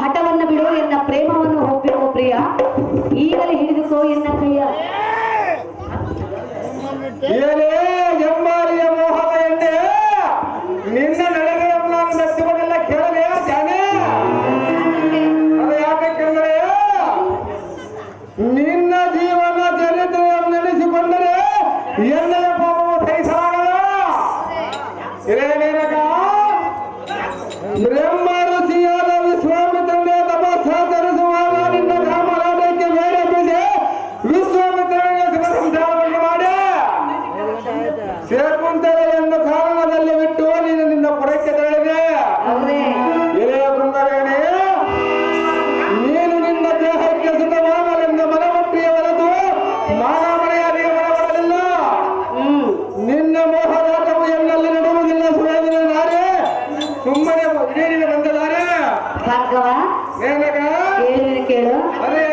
ಹಠವನ್ನು ಬಿಡು, ಎನ್ನ ಪ್ರೇಮವನ್ನು ಒಪ್ಪಿಕೋ ಪ್ರಿಯ. ಈಗಲೇ ಹಿಡಿದುಕೋ ಎನ್ನ ಕೈಯ. ಎಂಬಾರಿಯ ಮೋಹದ ಎಣ್ಣೆ ನಿನ್ನ ನಡೆಗಳನ್ನು ನಟ್ಟಿವನ್ನೆಲ್ಲ ಕೇಳಲೇ ಜಾನೆ. ಅದು ಯಾಕೆಂದರೆ ನಿನ್ನ ಜೀವನ ಚರಿತ್ರೆಯನ್ನು ನೆನೆಸಿಕೊಂಡರೆ ಎಣ್ಣೆಯ ಪಾಪವು ಸಹಿಸಲಾಗಲ್ಲ. ಹಿರೇನೇನಕ ಬ್ರಹ್ಮ ಋಷಿಯಾದ ವಿಶ್ವಾಮಿತ್ರನೇ ತಪಸ್ಸಾಚರಿಸುವಾಗ ನಿನ್ನ ಕಾಮರಾಜ್ಯಕ್ಕೆ ಬೇರೆ ಬಿಸಿ ವಿಶ್ವಾಮಿತ್ರನಿಗೆ ಸುಖ ಸಂಸಾರವನ್ನು ಮಾಡಿ ಸೇರ್ಕುಂತಲೆಯನ್ನು ಕಾರಣದಲ್ಲಿ ಬಿಟ್ಟು ನೀನು ನಿನ್ನ ಪುರಕ್ಕೆ ತೆರಳಿದೆ. ಎಲೆಯ ಬೃಂದವೇಣಿ, ನೀನು ನಿನ್ನ ದೇಹಕ್ಕೆ ಸುಖವಾಗಲೆಂದು ಮನಮಟ್ಟಿಯ ಹೊರತು ಮಾನವನೆಯಾದಿಗೆ ಮನಬರಲಿಲ್ಲ. ನಿನ್ನ ಮೋಹರಾಟವು ಎನ್ನಲ್ಲಿ ನಡೆಯುವುದಿಲ್ಲ. ಸುರೇಂದ್ರ ನಾರೇ ಸುಮ್ಮನೆ ಹಿರಿಯರಿಗೆ ಬಂದದಾರೆ ಕೇಳು. ಅದೇ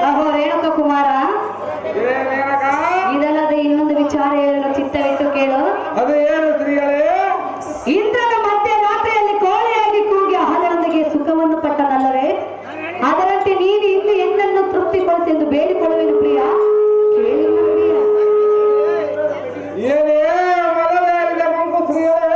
ಅಹೋ ರೇಣುಕ ಕುಮಾರ, ಇದಲ್ಲದೆ ಇನ್ನೊಂದು ವಿಚಾರ ಹೇಳಲು ಚಿತ್ತವಿಟ್ಟು ಕೇಳು. ಅದು ಏನು ಸ್ತ್ರೀಗಳೇ? ಇಂದ್ರನ ಮಧ್ಯರಾತ್ರಿಯಲ್ಲಿ ಕೋಳೆಯಾಗಿ ಕೂಗಿ ಆಹಾರದೊಂದಿಗೆ ಸುಖವನ್ನು ಪಟ್ಟನಲ್ಲವೇ? ಅದರಂತೆ ನೀನು ಇನ್ನು ಎನ್ನನ್ನು ತೃಪ್ತಿಪಡಿಸೆಂದು ಬೇಡಿಕೊಳ್ಳುವೆನು ಪ್ರಿಯ. ಕೇಳಿ ಪ್ರಿಯ. ಏನೇ ಮಲವೇರಿದ ಮಂಕು ಸ್ತ್ರೀಗಳೇ,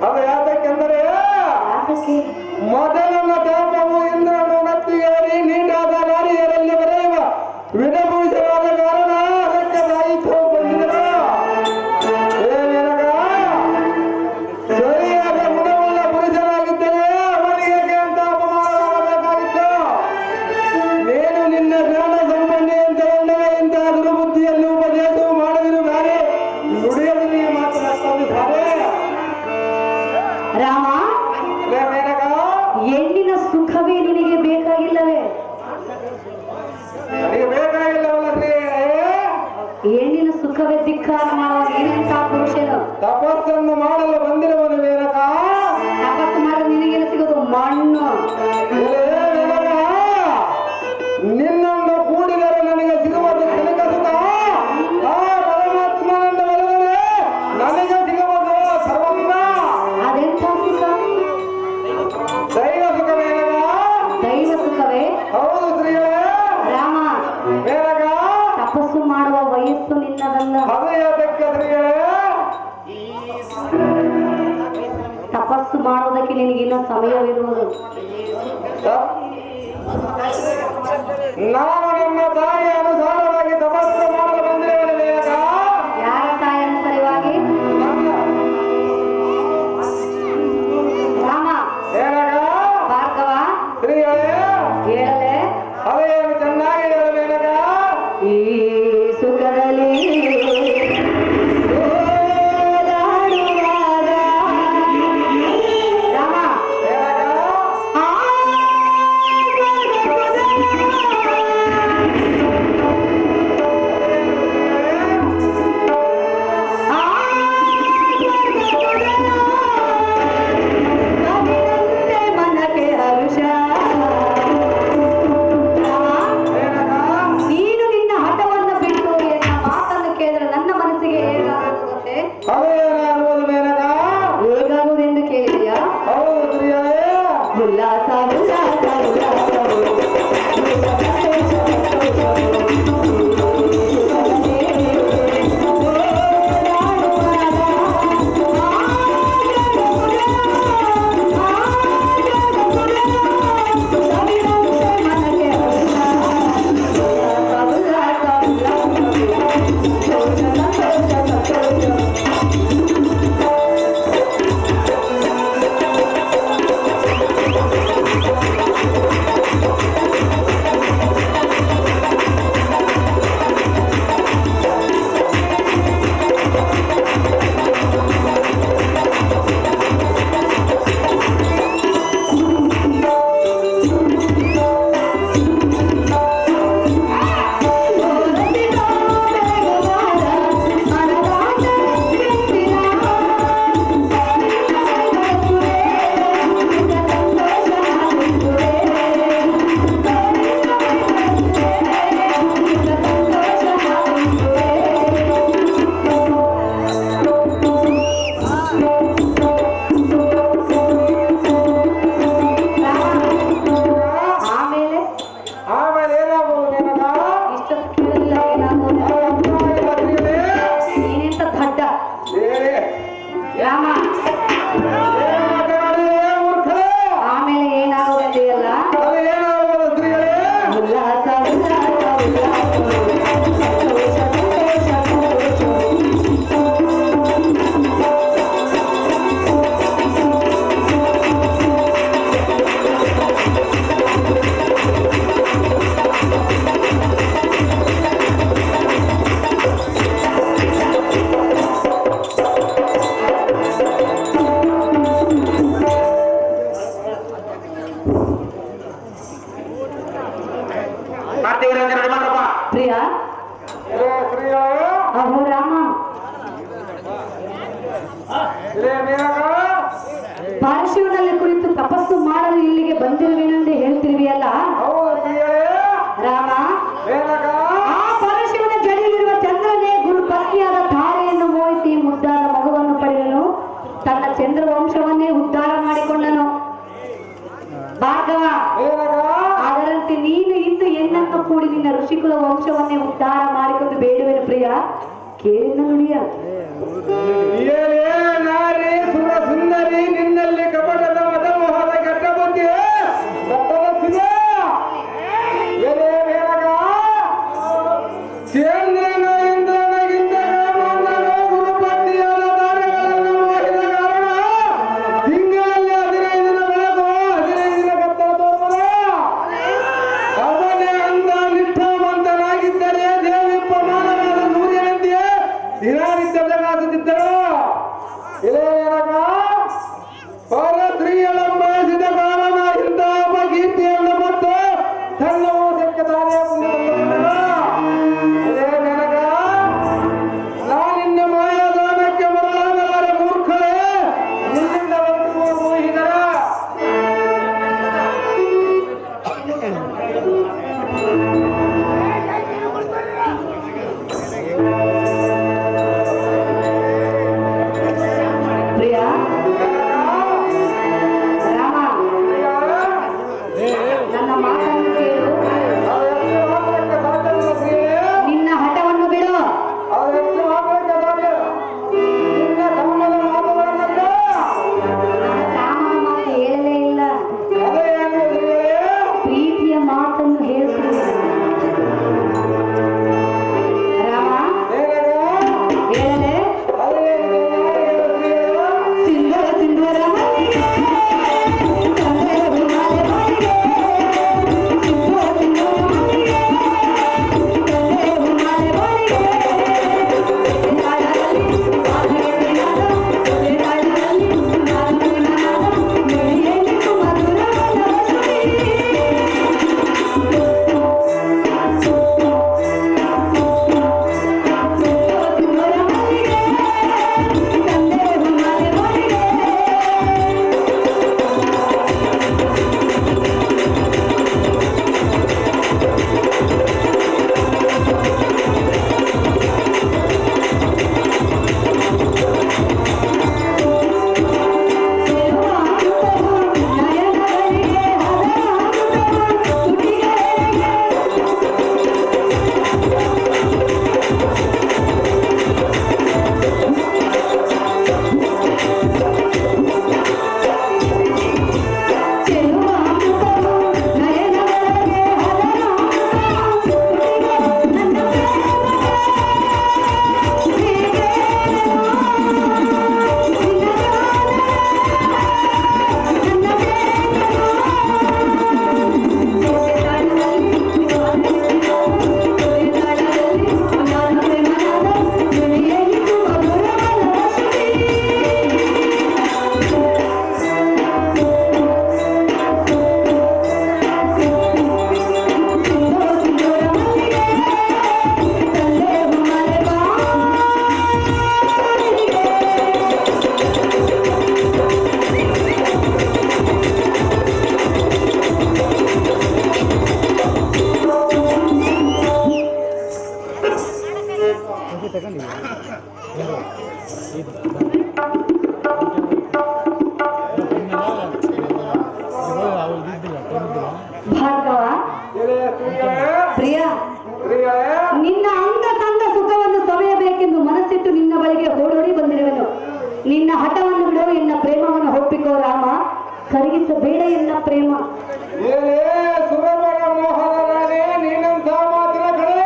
ಅದು ಯಾಕೆಂದರೆ ರಾಮ, ಇಲ್ಲೇ ಮೇನಕ ಹೆಣ್ಣಿನ ಸುಖವೇ ನಿನಗೆ ಬೇಕಾಗಿಲ್ಲವೇ? ನನಗೆ ಬೇಕಾಗಿಲ್ಲವಲ್ಲ ಶ್ರೀಗಳೇ. ಹೆಣ್ಣಿನ ಸುಖವೇ ಧಿಕ್ಕಾರ ಮಾಡುವ ನೀನೆಂತ ಪುರುಷನು? ತಪಸ್ಸನ್ನು ಮಾಡಲು ಬಂದಿರುವನು ಮೇನಕ. ತಪಸ್ಸು ಮಾಡಿ ನಿನಗೇನು ಸಿಗೋದು? ಮಣ್ಣು. ನಿನ್ನನ್ನು ಕೂಡಿದರೆ ನನಗೆ ಸಿಗುವುದು ಕನಕ ಸುಖ. ಆ ಪರಮಾತ್ಮನನ್ನು ಒಲಿದರೆ ನನಗೆ ಸಿಗುವುದು ಸರ್ವಸುಖ. ಅದೆಂಥ ಸುಖ? ದೈವ ಸುಖ ಮೇನಕ. ದೈವ ಸುಖವೇ? ಹೌದು ಶ್ರೀಗಳೇ. ರಾಮ, ಮೇನಕ ತಪಸ್ಸು ಮಾಡುವ ವಯಸ್ಸು ನಿನ್ನದಲ್ಲ. ಹೃದಯದಕ್ಕ ಶ್ರೀಗಳೇ. ತಪಸ್ಸು ಮಾಡುವುದಕ್ಕೆ ನಿನಗಿನ್ನ ಸಮಯವಿರುವುದು. ನಾನು ನನ್ನ ತಾಯಿಯ ಅನುಸಾರವಾಗಿ ತಪಸ್ಸು ಮಾಡಲು ಬಂದಿರುವನು ಮೇನಕ. ಯಾರ ತಾಯಿ ಅನುಸಾರವಾಗಿ? ರಾಮ, ಮೇನಕ ಭಾರ್ಗವ, ಶ್ರೀಗಳೇ. ಹೇಳಲೆ ಹೃದಯವನ್ನು ಚೆನ್ನಾಗಿ ಹೇಳು ಮೇನಕ. ಈ ಸುಖದಲ್ಲಿ ಓಡಾಡುವಾಗ ರಾಮ, ಮೇನಕ ಮನಕ್ಕೆ ಹರುಷ. ನೀನು ನಿನ್ನ ಹಠವನ್ನು ಬಿಟ್ಟು ಎನ್ನ ಮಾತನ್ನು ಕೇಳಿದ್ರೆ ನನ್ನ ಮನಸ್ಸಿಗೆ ಹೇಗಾಗುತ್ತದೆ? ಹೃದಯನ ಅನ್ನುವುದು ಮೇನಕ. ಹೇಗಾಗುವುದೆಂದು ಕೇಳಿದೆಯಾ? ಹೌದು ಶ್ರೀಗಳೇ. ಉಲ್ಲಾಸ ಉಲ್ಲಾಸ ಆಮೇಲೆ ಏನಾಗುವುದು ಮೇನಕ. ಇಷ್ಟೊತ್ತು ಕೇಳಲಿಲ್ಲ ಏನಾಗುವುದು? ಶ್ರೀಗಳೇ. ನೀನೆಂತ ದಡ್ಡ ಬೇರೆ ರಾಮ. ಏನು ಮಾತನಾಡಿದೆ ಮೂರ್ಖರೇ? ಆಮೇಲೆ ಏನಾಗುವುದಿಲ್ಲ? ಅದು ಏನಾಗುವುದು ಶ್ರೀಗಳೇ? ಉಲ್ಲಾಸ ಉಲ್ಲಾಸ ಉಲ್ಲಾಸ ಸಂತೋಷ ಸಂತೋಷ ಸಂತೋಷ. ಪ್ರಿಯ, ಇದೇ ಶ್ರೀಗಳೇ. ಅಹೋ ರಾಮ, ಇದೇ ಮೇನಕ. ಪಾರ್ಶ್ವನಲ್ಲಿ ಕುರಿತು ತಪಸ್ಸು ಮಾಡಲು ಇಲ್ಲಿಗೆ ಬಂದಿರುವೆನೆಂದು ಹೇಳ್ತಿರುವಿಯಲ್ಲ ಹೌದು ಶ್ರೀಗಳೇ. ರಾಮ. ಮೇನಕ ಆ ಪರಶಿವನ ಜಡಿಯಲ್ಲಿರುವ ಚಂದ್ರನೇ ಗುರು ಪತ್ನಿಯಾದ ತಾರೆಯನ್ನು ಮೋಹಿಸಿ ಮುದ್ದಾದ ಮಗುವನ್ನು ಪಡೆದನು. ತನ್ನ ಚಂದ್ರವಂಶವನ್ನೇ ಉದ್ಧಾರ ಮಾಡಿಕೊಂಡನು. ಭಾರ್ಗವ, ಮೇನಕ ಅದರಂತೆ ನೀನು ಇಂದು ಹೆಣ್ಣನ್ನು ಕೂಡಿ ನಿನ್ನ ಋಷಿಕುಲ ವಂಶವನ್ನೇ ಉದ್ಧಾರ ಮಾಡಿಕೊಂಡು ಬೇಡುವೆನು ಪ್ರಿಯ. ಕೇಳಿದ ನುಡಿಯ ಏನೇ ನಾರಿ ಸುರ ಸುಂದರಿ ನಿನ್ನಲ್ಲಿ ಕಪಟದ ಮದಮೋಹದ ಕೆಟ್ಟ ಬುದ್ಧಿ ದತ್ತವತ್ತಿದೆ. ಏನೇ ಮೇನಕ ಚಂದ್ರನ ಇಂದ್ರನಿಗಿಂತ ಕಾಮಣ್ಣನು ಗುರುಪತ್ನಿಯಾದ ತಾರೆಗಳನ್ನು ಮಾಡಿದ ಕಾರಣ ತಿಂಗಳಲ್ಲಿ 15 ದಿನ ಬೆಳಕು 15 ದಿನ ಕತ್ತಲ ತೋರ್ಪದ. ಅವನೇ ಅಂದ ನಿಷ್ಠಾವಂತನಾಗಿದ್ದರೆ ದೇವಿಪ್ಪ ಮಾನವಾದ ಸೂರ್ಯನಂತೆಯೇ ದಿನನಿತ್ಯ ಪ್ರಕಾಶಿಸಿದ್ದರು. ಇದೇ ಮೇನಕ ಕರಗಿಸಬೇಡ ಎನ್ನ ಪ್ರೇಮ. ಏನೇ ಸುರಮಣ ಮೋಹನ ರಾಣಿ ನೀನಂತ ಮಾತಿನ ಕಡೆ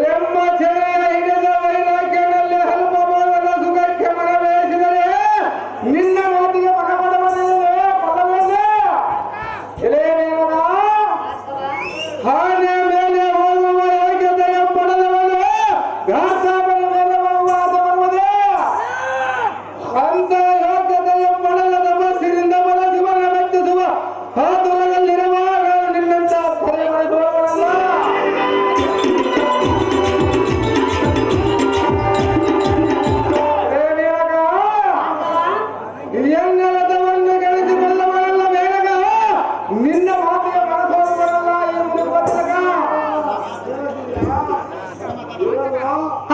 ಬ್ರಹ್ಮಚರ್ಯ ಹಿಡಿದ ವೈರಾಗ್ಯದಲ್ಲಿ ಅಲ್ಪ ಭಾಗದ ಸುಖಕ್ಕೆ ಮನ ಬೇಯಿಸಿದರೆ ನಿನ್ನ ಮಾತಿಗೆ ಮನಪಡಬಲ್ಲದೆ ಪದವಲ್ಲ. ಎಲೆ ಮೇಲನ ಆನೆ ಮೇಲೆ ಹೋಗುವ ಯೋಗ್ಯತೆಯ ಪಡೆದವನು ಘಾತಾಪನ ಮೇಲೆ ಹೋಗುವಾದ ಬರುವುದೇ ಅಂತ ಯೋಗ್ಯತೆಯ ಪಡೆದ ತಪಸ್ಸಿನಿಂದ ಬಲ ಜೀವನ ಮೆಚ್ಚಿಸುವ ಆ ದೂರದಲ್ಲಿರುವಾಗ ನಿನ್ನಂತ ಪರಿಮಳಗೊಳ್ಳಬಲ್ಲ. ಎನ್ನೆಲ್ಲದವನ್ನು ಗಳಿಸಿಕೊಳ್ಳಬಲ್ಲ ಬೇಗ ನಿನ್ನ ಮಾತಿಗೆ ಮನಸೋದಲ್ಲ ಈ ಮುನಿಪತ್ರಕ.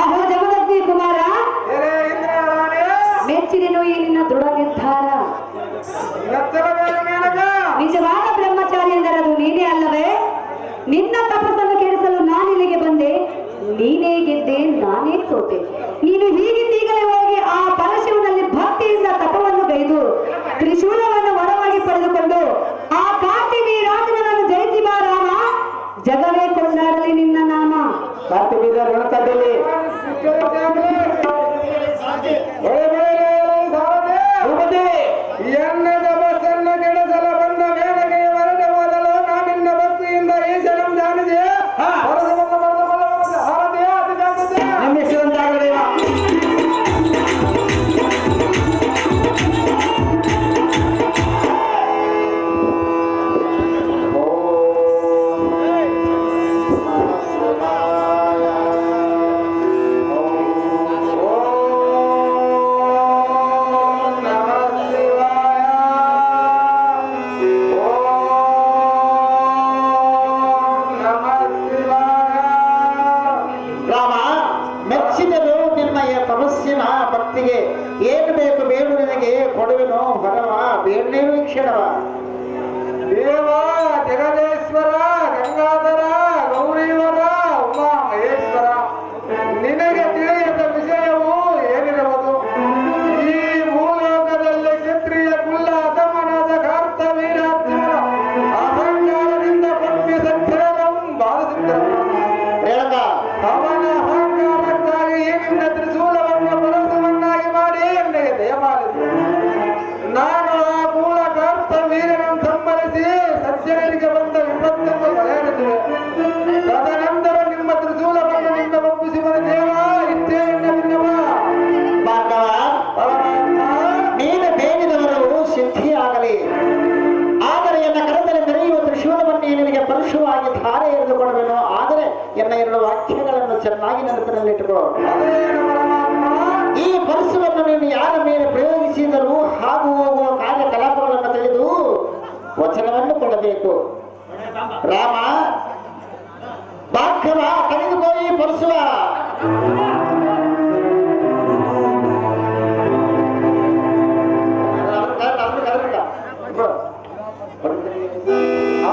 ಅಹೋ ಜಮದಗ್ನಿ ಕುಮಾರ, ಎಲೆ ಇಂದ್ರಿಯ ರಾಣಿ ಮೆಚ್ಚಿದೆನು ಈ ನಿನ್ನ ದೃಢ ನಿರ್ಧಾರ. ಎಚ್ಚರಬೇಡ ಮೇನಕ. ನಿಜವಾದ ಬ್ರಹ್ಮಚಾರಿ ಎಂದರೆ ಅದು ನೀನೇ ಅಲ್ಲವೇ? ನಿನ್ನ ತಪಸ್ಸನ್ನು ಕೆಡಿಸಲು ನಾನಿಲ್ಲಿಗೆ ಬಂದೆ, ನೀನೇ ಗೆದ್ದೆ, ನಾನೇ ಸೋತೆ. ನೀನು ಹೀಗಿದ್ದೀಗಲೇ ಹೋಗಿ ಆ ಪರಶಿವನಲ್ಲಿ ಭಕ್ತಿಯಿಂದ ತಪವನ್ನು ಗೈದು ತ್ರಿಶೂಲವನ್ನು ವರವಾಗಿ ಪಡೆದುಕೊಂಡು ಆ ಕಾರ್ತಿವೀ ರಾಜನನ್ನು ಜಯಿಸಿ ಬಾ ರಾಮ. ಜಗವೇ ಕೊಂಡಾಡಲಿ ನಿನ್ನ ನಾಮ. ಕಾರ್ತಿ ಬೀದರ್ ಗಣತದಲ್ಲಿ ಎನ್ನದ ಬಸ್ಸನ್ನು ಕೆಡಸಲ ಬಂದ ಮೇಲಗೆ ವರದೆ ಹೋದಲು ನಾನಿನ್ನ ಭಕ್ತಿಯಿಂದ ಈ ಜನ ಜಾನಿದೆ ಭಕ್ತಿಗೆ ಏನು ಬೇಕು ಬೇಡು ನಿನಗೆ ಕೊಡುವೆನೋ ಭಗವ ಬೇಡನೇ ವೀಕ್ಷಣವ. ದೇವ ಜಗದೇಶ್ವರ ಗಂಗಾಧರ ಗೌರೀವರ ಉಮಾ ಮಹೇಶ್ವರ ನಿನಗೆ ತಿಳಿಯದ ವಿಷಯವು ಏನಿರಬಹುದು? ಈ ಭೂಲೋಕದಲ್ಲಿ ಕ್ಷತ್ರಿಯ ಕುಲ್ಲ ಅಧಮನಾದ ಕಾರ್ತವೀರಾರ್ಜುನ ಅಹಂಕಾರದಿಂದ ಭಕ್ತಿ ಸಂಚಲನಂ ಬಾಧಿಸುತ್ತಾರೆ. ಅವನ ಅಹಂಕಾರಕ್ಕಾಗಿ ನಿನ್ನ ತ್ರಿಶೂಲವನ್ನು ಪರಸವನ್ನಾಗಿ ಮಾಡಿ ನನಗೆ ದಯಮಾಡಿತು. ನಾನು ಆ ಮೂಲ ಕಾರ್ತವೀರನನ್ನು ಸಂಬಳಿಸಿ ಸಜ್ಜನರಿಗೆ ಬಂದ ವಿಪತ್ತನ್ನು ಬಗೆಹರಿಸುವೆ. ತದನಂತರ ನಿಮ್ಮ ತ್ರಿಶೂಲವನ್ನು ನಿನ್ನ ಒಪ್ಪಿಸುವ ದೇವ ಇಷ್ಟೇ ಎನ್ನವಿಲ್ಲವ. ನೀನು ಬೇಡಿದವರು ಸಿದ್ಧಿಯಾಗಲಿ. ಆದರೆ ಎನ್ನ ಕರದಲ್ಲಿ ಮೆರೆಯುವ ತ್ರಿಶೂಲವನ್ನು ನಿನಗೆ ಪರಶುವಾಗಿ ಧಾರೆ ಎರೆದುಕೊಡುವೆನು. ಆದರೆ ಎನ್ನ ಎರಡು ವಾಕ್ಯಗಳನ್ನು ಚೆನ್ನಾಗಿ ನೆನಪಿನಲ್ಲಿಟ್ಟುಕೋ. ಈ ಪರಶುವನ್ನು ನೀನು ಯಾರ ಮೇಲೆ ಪ್ರಯೋಗಿಸಿದರೂ ಹಾಗೂ ಹೋಗುವ ಕಾರ್ಯಕಲಾಪಗಳನ್ನು ತಿಳಿದು ವಚನವನ್ನು ಕೊಡಬೇಕು. ರಾಮ ಭಾಗ್ಯವ ತೆಗೆದುಕೋ ಈ ಪರಶುವ.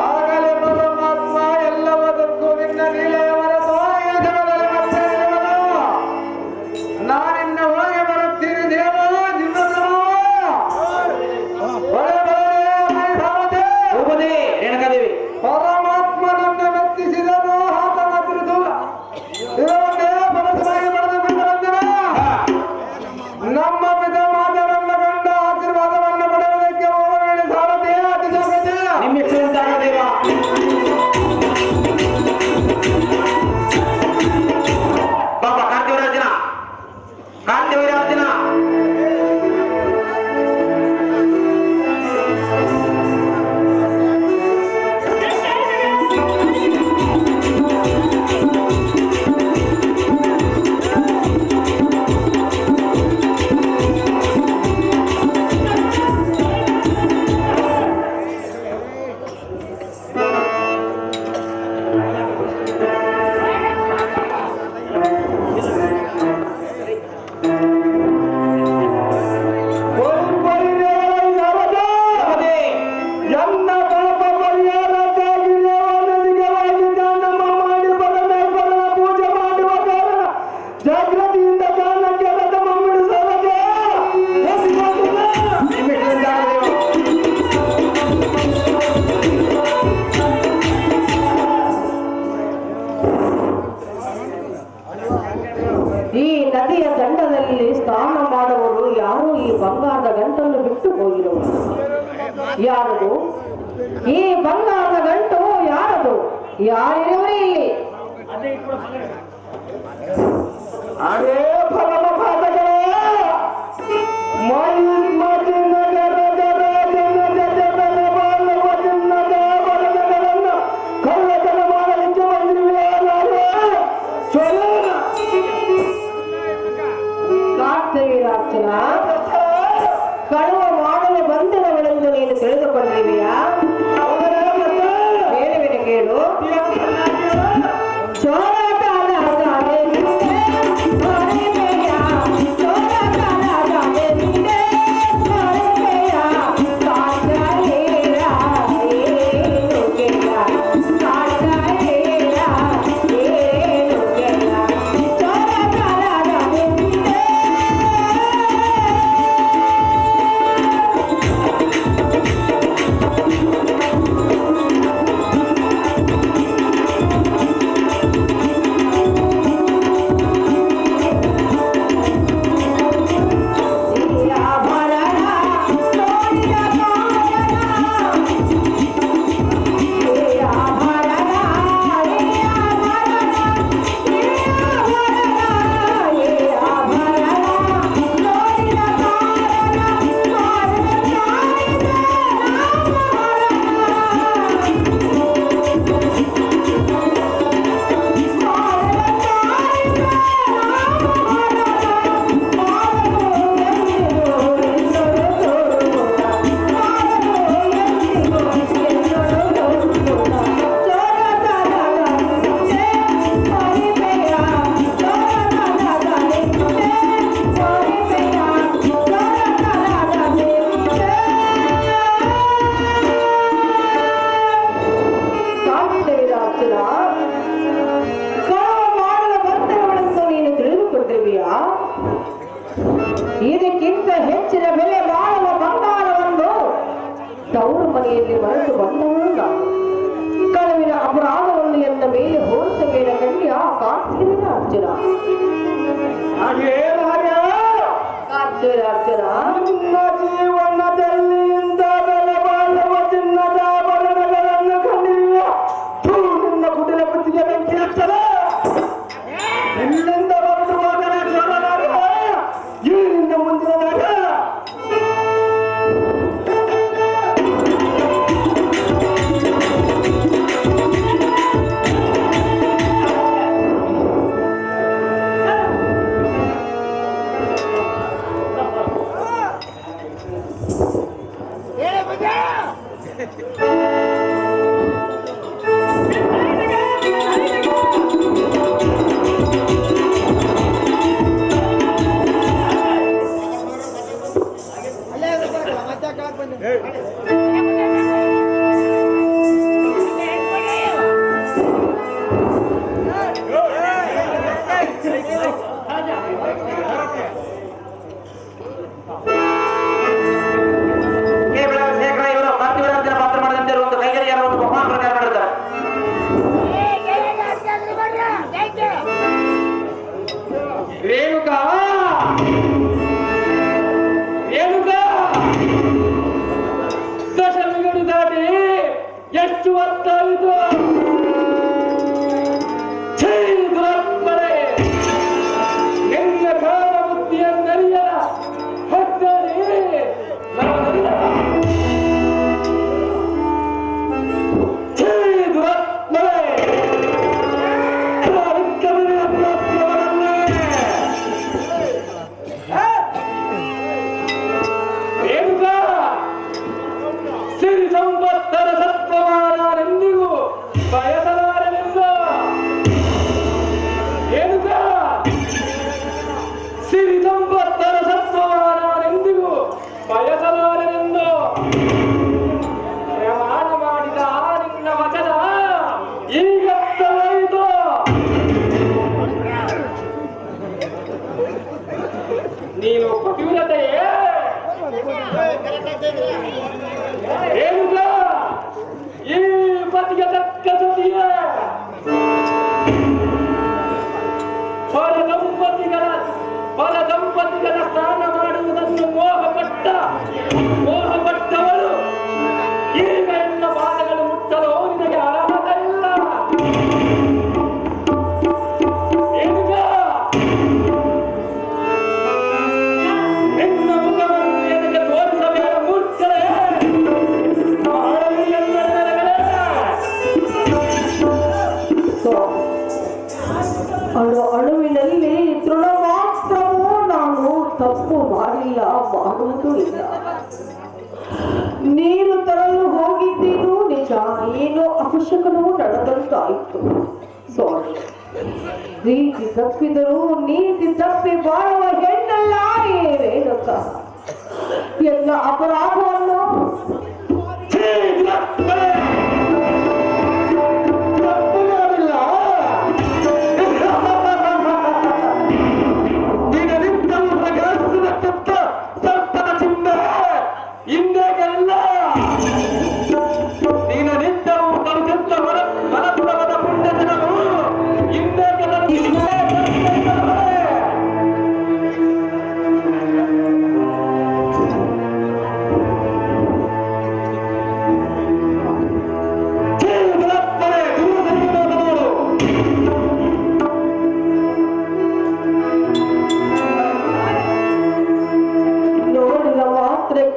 ಆಗಲೇ ಪರಮಾತ್ಮ ಎಲ್ಲವದಕ್ಕೂ ನಿನ್ನ ನೀಲೆಯವರ ಜಗದಲ್ಲಿ ಮತ್ತೆ ಇರುವನು. ನಾನಿನ್ನ ಒಳಗೆ ಬರುತ್ತೀನಿ ದೇವ ಪರಮಾತ್ಮನನ್ನು ಮೆಚ್ಚಿಸಿದನು ಆತನ ತ್ರಿಶೂಲ ಇದಕ್ಕೆ ಪರಸವಾಗಿ ಬಂಗಾರದ ಗಂಟನ್ನು ಬಿಟ್ಟು ಹೋಗಿರುವುದು ಯಾರದು? ಈ ಬಂಗಾರದ ಗಂಟು ಯಾರದು? ಯಾರಿರುವರೇ ಇಲ್ಲಿ? ಅದೇ ಪರಮ ಪಾದಗಳೇ ಕಳ್ಳತನ ಮಾಡಲಿಕ್ಕೆ ಬಂದಿರುವೆ ಕಾರ್ತವೀರಾರ್ಚನ ಕಳುವ ಮಾಡಲು ಬಂದಿರವಳೆಂದು ನೀನು ತಿಳಿದುಕೊಂಡಿವೆಯಾ? ಹೇಳುವಿನ ಕೇಳು. ಇದಕ್ಕಿಂತ ಹೆಚ್ಚಿನ ಬೆಲೆ ಬಾಳುವ ಬಂಗಾರವನ್ನು ತವರು ಮನೆಯಲ್ಲಿ ಮರೆತು ಬಂದವಳು ನಾನು. ಕಳವಿನ ಅಪರಾಧವನ್ನು ಎನ್ನ ಮೇಲೆ ಹೋಲಿಸಬೇಡ ಕಣ್ಯ ಕಾರ್ತವೀರಾರ್ಚನ. ನಿನ್ನ ಜೀವನದಲ್ಲಿ ಇಂಥ ಬೆಲೆ ಬಾಳುವ ಚಿನ್ನದ ಆಭರಣಗಳನ್ನು ಕಂಡಿಲ್ಲ. ನಿನ್ನ ಕುಟಿಲ ಬುದ್ಧಿಗೆ ಬೆಂಕಿ ಹಚ್ಚಲ. ಇಲ್ಲಿಂದ ಹೊರಟು ಹೋದರೆ ಚೋರನಾಗ ಈ ನಿನ್ನ ಮುಂದಿನದಾಗ ಎಷ್ಟು ಹೊತ್ತಾಯಿತು? ನಿನ್ನ ಕಾಲ ಬುದ್ಧಿಯನ್ನರಿಯ ಹೊತ್ತರೆ ಸಿರಿ ಸಂಪತ್ತರ ಸತ್ವಮಾನೆಂದಿಗೂ ಬಯಸಲಾರನೆಂದ ಏನುಗ ಸಿರಿ ಸಂಪತ್ತರ ಸತ್ವಮಾನೆಂದಿಗೂ ಬಯಸಲಾರನೆಂದು ಪ್ರಮಾಣ ಮಾಡಿದ ನಿನ್ನ ವಚನ ಈಗತ್ತವಾಯಿತು. ನೀನು ಪತಿವ್ರತೆಯೇ ಏನುಗ ಈ ಪತಿಗೆ ತಕ್ಕ ಸತಿಯೇ ಪರ ದಂಪತಿಗಳ ಸ್ನಾನ ಮಾಡುವುದನ್ನು ಮೋಹಪಟ್ಟ ಮೋಹಪಟ್ಟವಳು ಈಗ ಎನ್ನ ಪಾದಗಳು ಮುಟ್ಟಲು ನಿನಗೆ ಅರ್ಹತೆಯಿಲ್ಲ. ಈಗ ನಿನ್ನ ಮುಖವನ್ನು ನಿನಗೆ ತೋರಿಸಬೇಡ ಮೂರ್ಖರೇ. ಅಣುವಿನಲ್ಲಿ ತೃಣ ಮಾತ್ರವೂ ನಾನು ತಪ್ಪು ಮಾಡಿಲ್ಲ, ಮಾಡುವುದೂ ಇಲ್ಲ. ನೀರು ತರಲು ಹೋಗಿದ್ದೇನು ನಿಜ, ಏನೋ ಅಪಶಕನೂ ನಡೆದಂತಾಯಿತು. ಸಾರಿ. ರೀತಿ ತಪ್ಪಿದರೂ ನೀತಿ ತಪ್ಪಿ ಬಾಳುವ ಹೆಣ್ಣಲ್ಲ ರೇಣುಕ. ಎಲ್ಲ ಅಪರಾಧವನ್ನು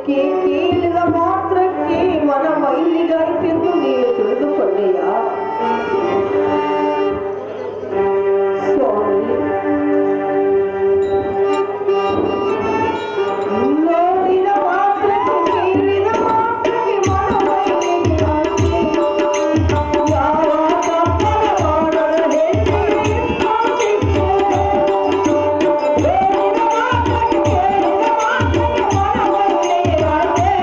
ಕೇಳಿದ ಮಾತ್ರಕ್ಕೆ ಮನ ಮೈಲಿಗಾಯ್ತೆಂದು ನೀನು ತಿಳಿದುಕೊಂಡೆಯ? ಸ್ವಾಮಿ, ನೋಡಿದ ಮಾತ್ರಕ್ಕೆ ಕೇಳಿದ ಮಾತ್ರಕ್ಕೆ ಮನ ಮೈಲಿಗಾಯ್ತೆ. ಯಾವ ತಪ್ಪನ ಮಾಡಲು ಹೇಳಿದ ಮಾತ್ರಕ್ಕೆ ಕೇಳಿದ ಮಾತ್ರಕ್ಕೆ ಮನ ಮೈಲಿಗಾಯ್ತೆ.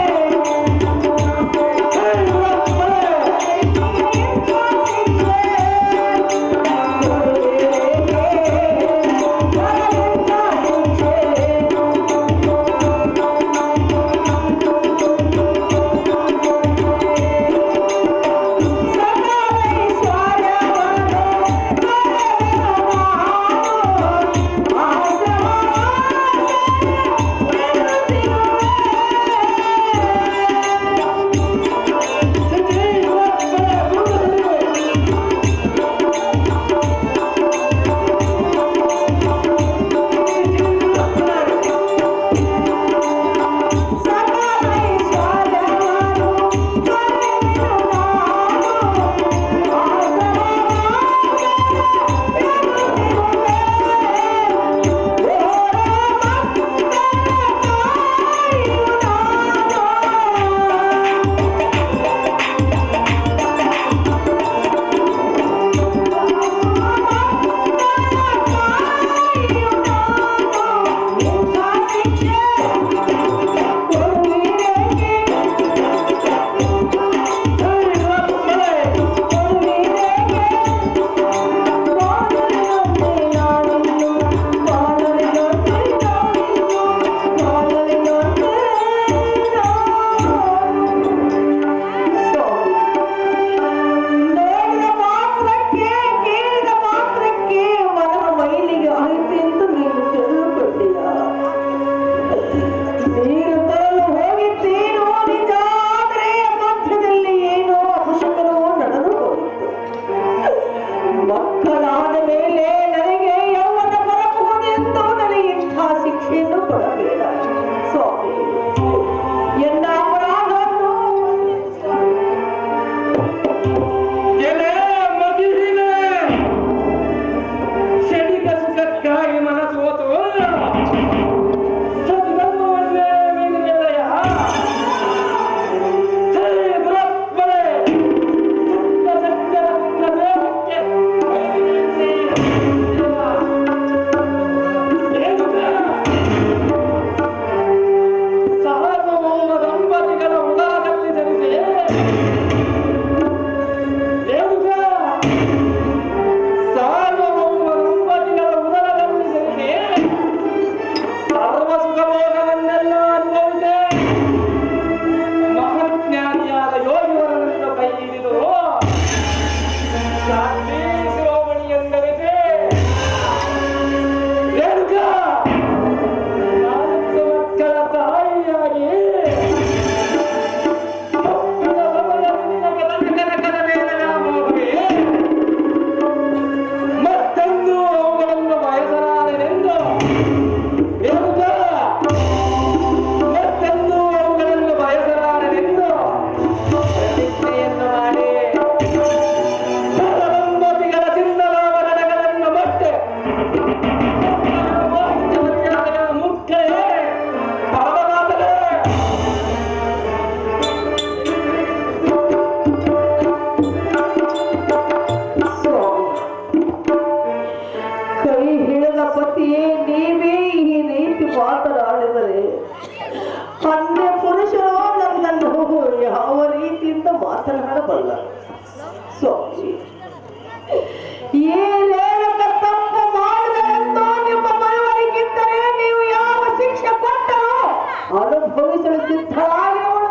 ಮಾತನಾಡಬಲ್ಲ. ಸ್ವಾಮಿ, ಏನೇನಕ್ಕ ತಪ್ಪು ಮಾಡಿದರೆಂದು ನಿಮ್ಮ ಮನವರಿಗಿದ್ದರೆ ನೀವು ಯಾವ ಶಿಕ್ಷೆ ಕೊಟ್ಟರು ಅನುಭವಿಸಲು ಸಿದ್ಧರಾಗಿರುವಳು.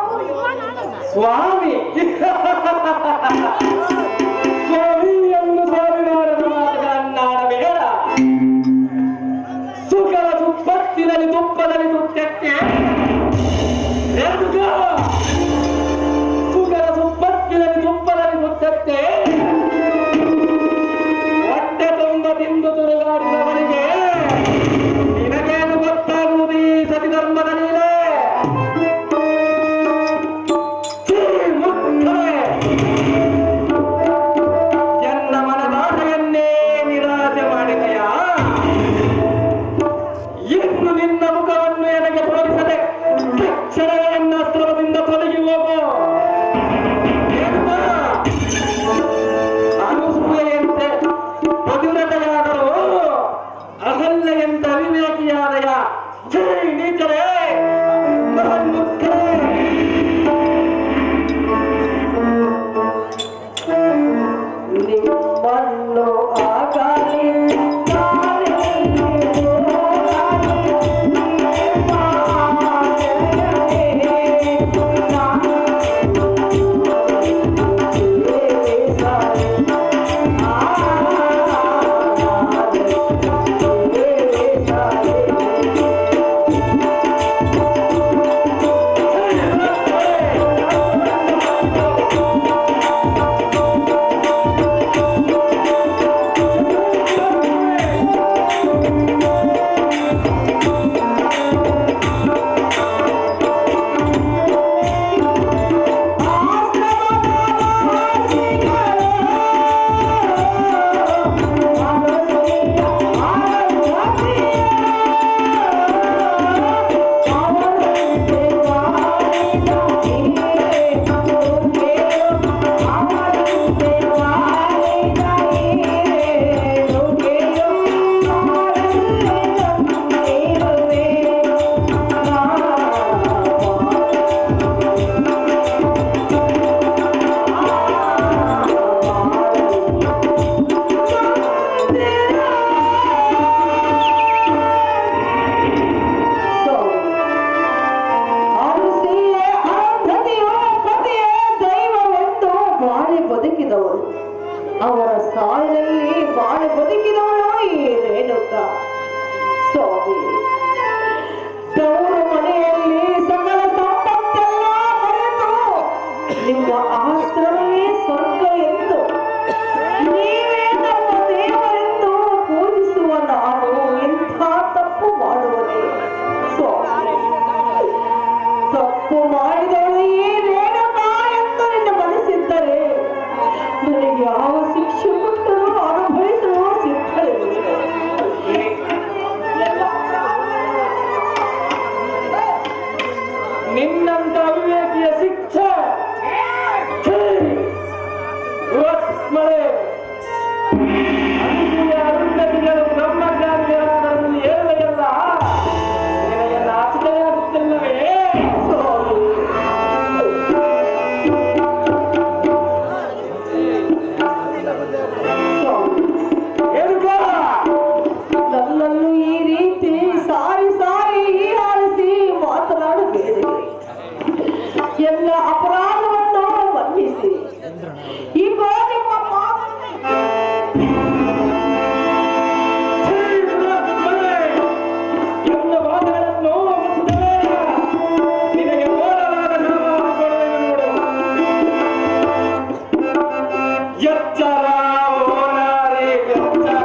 ಸ್ವಾಮಿ ಸ್ವಾಮಿಯನ್ನು ಸಾವಿರಾರದ ಮಾತುಗಳನ್ನಾಡಬೇಡ. ಸುಖದ ತುಪ್ಪತ್ತಿನಲ್ಲಿ ತುಪ್ಪದಲ್ಲಿ ತುತ್ತಕ್ಕೆ ಸುಖದ ತುಪ್ಪತ್ತಿನಲ್ಲಿ ತುಪ್ಪದಲ್ಲಿ ತುತ್ತಕ್ಕೆ ಹೊಟ್ಟೆ ತುಂಬ ತಿಂದು ತುರುಗಾಡಿದವನಿಗೆ ನಿನಗೇನು ಗೊತ್ತಾಗುವುದು ಈ ಸತಿ ಧರ್ಮದ ನೀಲೆ? ಎನ್ನ ಮನದಾಸೆಯನ್ನೇ ನಿರಾಸೆ ಮಾಡಿದೆಯ? ಇನ್ನು ನಿನ್ನ ಮುಖವನ್ನು ನನಗೆ ತೋರಿಸದೆ ತಕ್ಷಣವೇ ನನ್ನ ಅಸ್ತ್ರದಿಂದ ತೊಲಗಿ ಹೋಗು. ಅನುಸೂಯೆಯಂತೆ ಪತಿವ್ರತೆಯಾದರೂ ಅಹಲ್ಯೆಯಂತೆ ಅವಿವೇಕಿಯಾದಯ. ನೀಚರೇ, ನಿಮ್ಮನ್ನು ಆಗಲಿ ಅವರ ಸಾಲಿನಲ್ಲಿ ಬಾಳೆ ಬದುಕಿದವಳು ಈ ರೇಣುಕ. ಸ್ವಾಮಿ, ತವರು ಮನೆಯಲ್ಲಿ ಸಕಲ ಸಂಪತ್ತೆಲ್ಲ ಮರೆತು ನಿಮ್ಮ ಆಶ್ರಮವೇ ಸ್ವರ್ಗ ಎಂದು ನೀವೇ ನಮ್ಮ ದೇವರೆಂದು ಪೂಜಿಸುವ ನಾನು ಇಂಥ ತಪ್ಪು ಮಾಡುವನೇ? ಸ್ವಾಮಿ, ತಪ್ಪು ಮಾಡಿದವಳು ಈ ರೇಣುಕ ಎಂದು ನಿನ್ನ ಮನಸ್ಸಿದ್ದರೆ ನನಗೆ ಯಾವ ಶಿಕ್ಷೆ ಕೊಟ್ಟರೂ ಅನುಭವಿಸುವ ಸಿದ್ಧರಿರುವೆ. ನಿನ್ನಂತ ಅವಿವೇಕಿಯ ಶಿಕ್ಷೆ ಮಳೆ ಅರುಂಧತಿಗಳು ಬ್ರಹ್ಮಜ್ಞಾನಿಗಳಾದರಲ್ಲಿ ಹೇಳುವೆಯಲ್ಲ, ನಿನಗೆ ನಾಚಿಕೆಯಾಗುತ್ತಿಲ್ಲವೇ? ನನ್ನನ್ನು ಈ ರೀತಿ ಸಾರಿ ಸಾರಿ ಹೀಯಾಳಿಸಿ ಮಾತನಾಡಬೇಡಿ. ಎಲ್ಲ ಅಪರಾಧವನ್ನು ಮನ್ನಿಸಿ. ಈಗ ನಿಮ್ಮ ಎಲ್ಲ ವಾದಗಳನ್ನು ನಿನಗೆ ಓಡಲಾದ ನೋಡು. ಎಚ್ಚರ ಓನಾರಿ ಎಚ್ಚರ.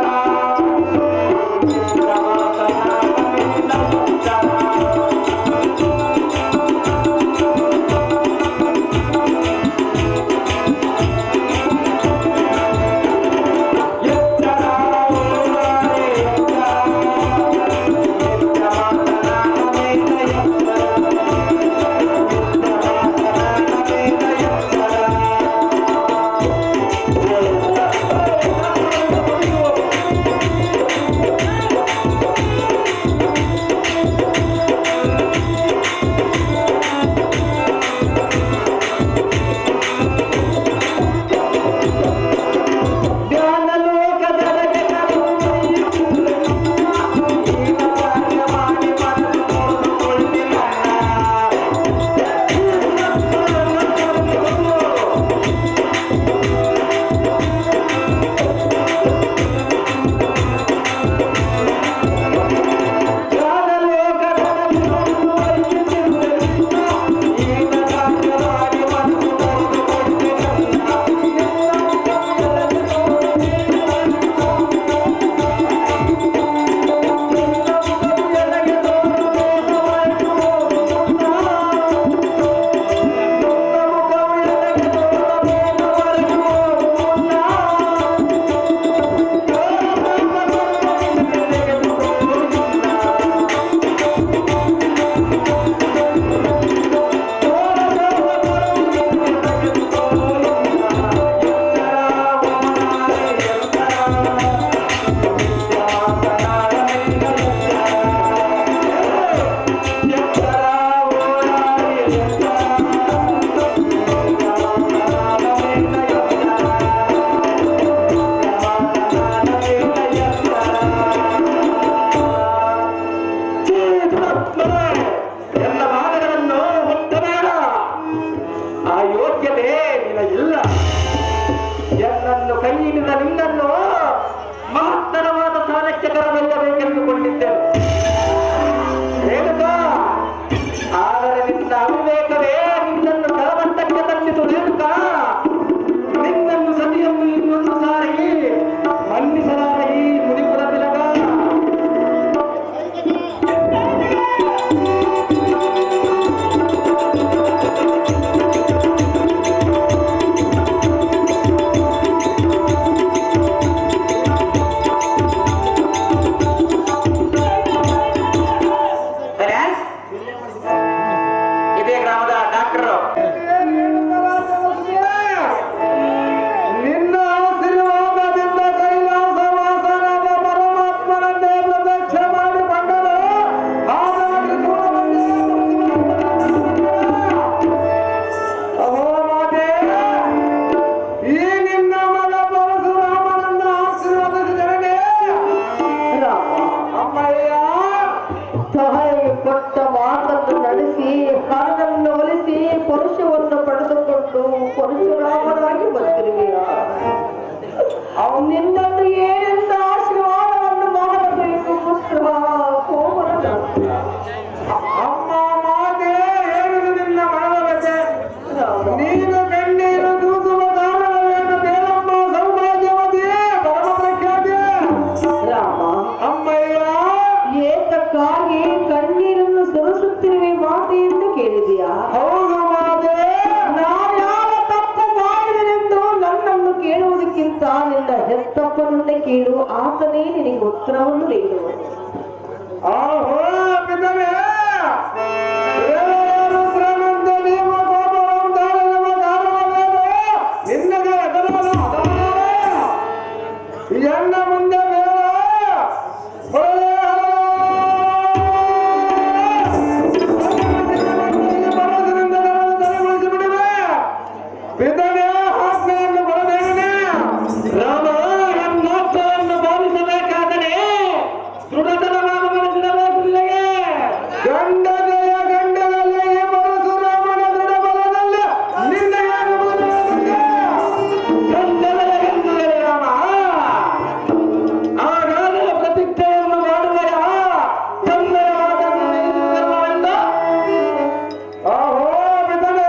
ಗ್ರಾಮದ ಡಾಕ್ಟರ್. ನಿನ್ನ ಆಶೀರ್ವಾದದಿಂದ ಕೈಲಾಸವಾಸನಾದ ಪರಮಾತ್ಮನನ್ನೇ ಪ್ರತ್ಯಕ್ಷ ಮಾಡಿ ಬಂದರು. ಹಾಗಾಗಿ ಮಾತೆ, ಈ ನಿನ್ನ ಮಗ ಪರಶುರಾಮನನ್ನ ಆಶೀರ್ವಾದಿಸಿದವನೇ ಅಮ್ಮಯ್ಯ. ಸಹಾಯ ಕೊಟ್ಟ ಮಾತನ್ನು ನಡೆಸಿ ಹಣವನ್ನು ಒಲಿಸಿ ಪರುಷವನ್ನು ಪಡೆದುಕೊಂಡು ಪರಶುರಾಮನಾಗಿ ಬಂದಿರುವೆಯ. ನಿನ್ನನ್ನು ಏನೆಂದ ಆಶೀರ್ವಾದವನ್ನು ಮಾಡಬೇಕು ಪುತ್ರ ಕೋಮಲ. ಅಮ್ಮ ಮಾತೆ, ಹೇಳುದು ನಿನ್ನ ಮನದ ನೀನು ಕಣ್ಣೀರು ದೂಸುವ ಕಾರಣವೇನು? ಬೇಲಮ್ಮ ಸೌಭಾಗ್ಯವತಿಯೇ, ಪರಮ ಪ್ರಖ್ಯಾತಿಯೇ ರಾಮ, ಅಮ್ಮಯ್ಯ. ಏತಕ್ಕಾಗಿ ಕಣ್ಣೀರನ್ನು ಸುರಿಸುತ್ತಿರುವೆ ಮಾತೆ ಎಂದು ಕೇಳಿದೆಯಾ? ಹೌದು ಮಾತೆ. ನಾನು ಯಾವ ತಪ್ಪು ಮಾಡಿದನೆಂದು ನನ್ನನ್ನು ಕೇಳುವುದಕ್ಕಿಂತ ನಿನ್ನ ಹೆತ್ತಪ್ಪನನ್ನೇ ಕೇಳು, ಆತನೇ ನಿನಗೆ ಉತ್ತರವನ್ನು ನೀಡುವನು. ಆಹೋ ಪಿತವೇ, ರುದ್ರನಂತೆ ನೀವು ಕೋಪವನ್ನು ತಾಳಲು ಕಾರಣವೇನು? ನಿನ್ನಗೆ ಎದುರಾದ ಎನ್ನ ಮುಂದೆ ಪಿತನೇ ಆಜ್ಞೆಯನ್ನು ಬರಬೇಕೇ. ರಾಮ, ನನ್ನಾಜ್ಞೆಯನ್ನು ಪಾಲಿಸಬೇಕಾದರೆ ದೃಢತರವಾದ ಮನಸ್ಸಿರಬೇಕಿಲ್ಲವೇ? ಗಂಡನೆಯ ಗಂಡನಲ್ಲಿ ಈ ಪರಶುರಾಮನ ದೃಢ ಬಲದಲ್ಲಿ ನಿನ್ನ ಏನು ಬಲವಿದೆ? ಗಂಡನೆಯ ಗಂಡನೇ ರಾಮ, ಹಾಗಾದರೆ ಪ್ರತಿಜ್ಞೆಯನ್ನು ಮಾಡುವೆಯ? ತಂದೆಯ ಮಾತನ್ನು ಮೀರಿದವನೆಂದ? ಆಹೋ ಪಿತನೇ,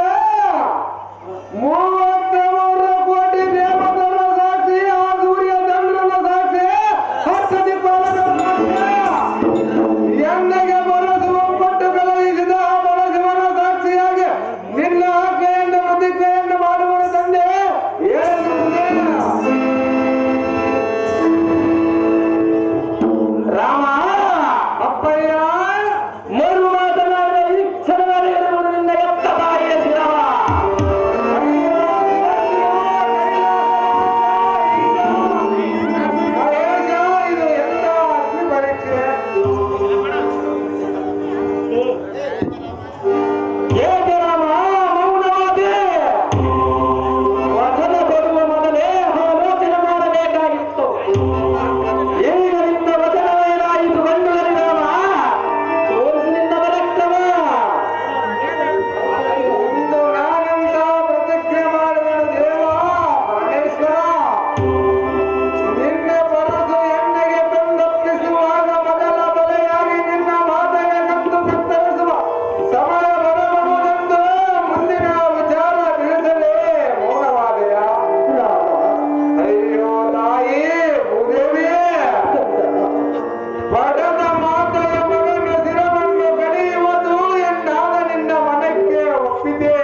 33 ಕೋಟಿ ದೇವತರ ಸಾಕ್ಷಿ, ಆ ಸೂರ್ಯ ಚಂದ್ರನ ಸಾಕ್ಷಿ, ಹರ್ಷದೀಪಗಳ ಸಾಕ್ಷಿ, ಎಣ್ಣೆಗೆ ಬರಸು ಒಪ್ಪಟ್ಟು ಕಳುಹಿಸಿದ ಆ ಬರಸುವನ ಸಾಕ್ಷಿಯಾಗಿ ನಿನ್ನ ಆಜ್ಞೆಯನ್ನು ಪ್ರತಿಜ್ಞೆಯನ್ನು ಮಾಡುವ ತಂದೆ ಹೇಳುತ್ತದೆ. ರಾಮ, ಅಪ್ಪಯ್ಯ, ಮರು ಮಾತನಾಡಿದ ಈ ಕ್ಷಣದಲ್ಲಿ ಇರುವುದು ನಿನ್ನ ಎತ್ತ ತಾಯಿಯ ಶಿರವ. ಮಹೇಶ, ಇದು ಎಂತ ಅಗ್ನಿ ಪರೀಕ್ಷೆ? ಏಕೆ ರಾಮ ಮೌನವಾದೆ? ವಚನ ಕೊಡುವ ಮೊದಲೇ ಆಲೋಚನೆ ಮಾಡಬೇಕಾಗಿತ್ತು. ಈಗ ನಿನ್ನ ವಚನವೇನಾಯಿತು ಗಂಡುಗರಿ ರಾಮ? ತೋರಿಸಿ ನಿನ್ನ ಬರಕ್ರಮ. ಇಂದು ನಾನೆಂತ ಪ್ರತಿಜ್ಞೆ ಮಾಡುವೆನು ದೇವ ಪರಮೇಶ್ವರ. ನಿನ್ನ ಬರಸು ಎಣ್ಣೆಗೆ ತಂದೊಪ್ಪಿಸುವಾಗ ಮೊದಲ ಬಲೆಯಾಗಿ ನಿನ್ನ ಮಾತೆಗೆ ಕತ್ತು ಕತ್ತರಿಸುವ ಸಮಯ ಬರಬಹುದೆಂದು ಮುಂದಿನ ವಿಚಾರ ತಿಳಿಸಲೇ ಮೌನವಾದೆಯ? ಅಯ್ಯೋ ತಾಯಿ ಭೂದೇವಿಯೇ, ಪಡೆದ ಮಾತೆಯ ಮಗನ ಶಿರವನ್ನು ಕಡಿಯುವುದು ಎಂದಾದ ನಿನ್ನ ಮನಕ್ಕೆ ಒಪ್ಪಿದೆ.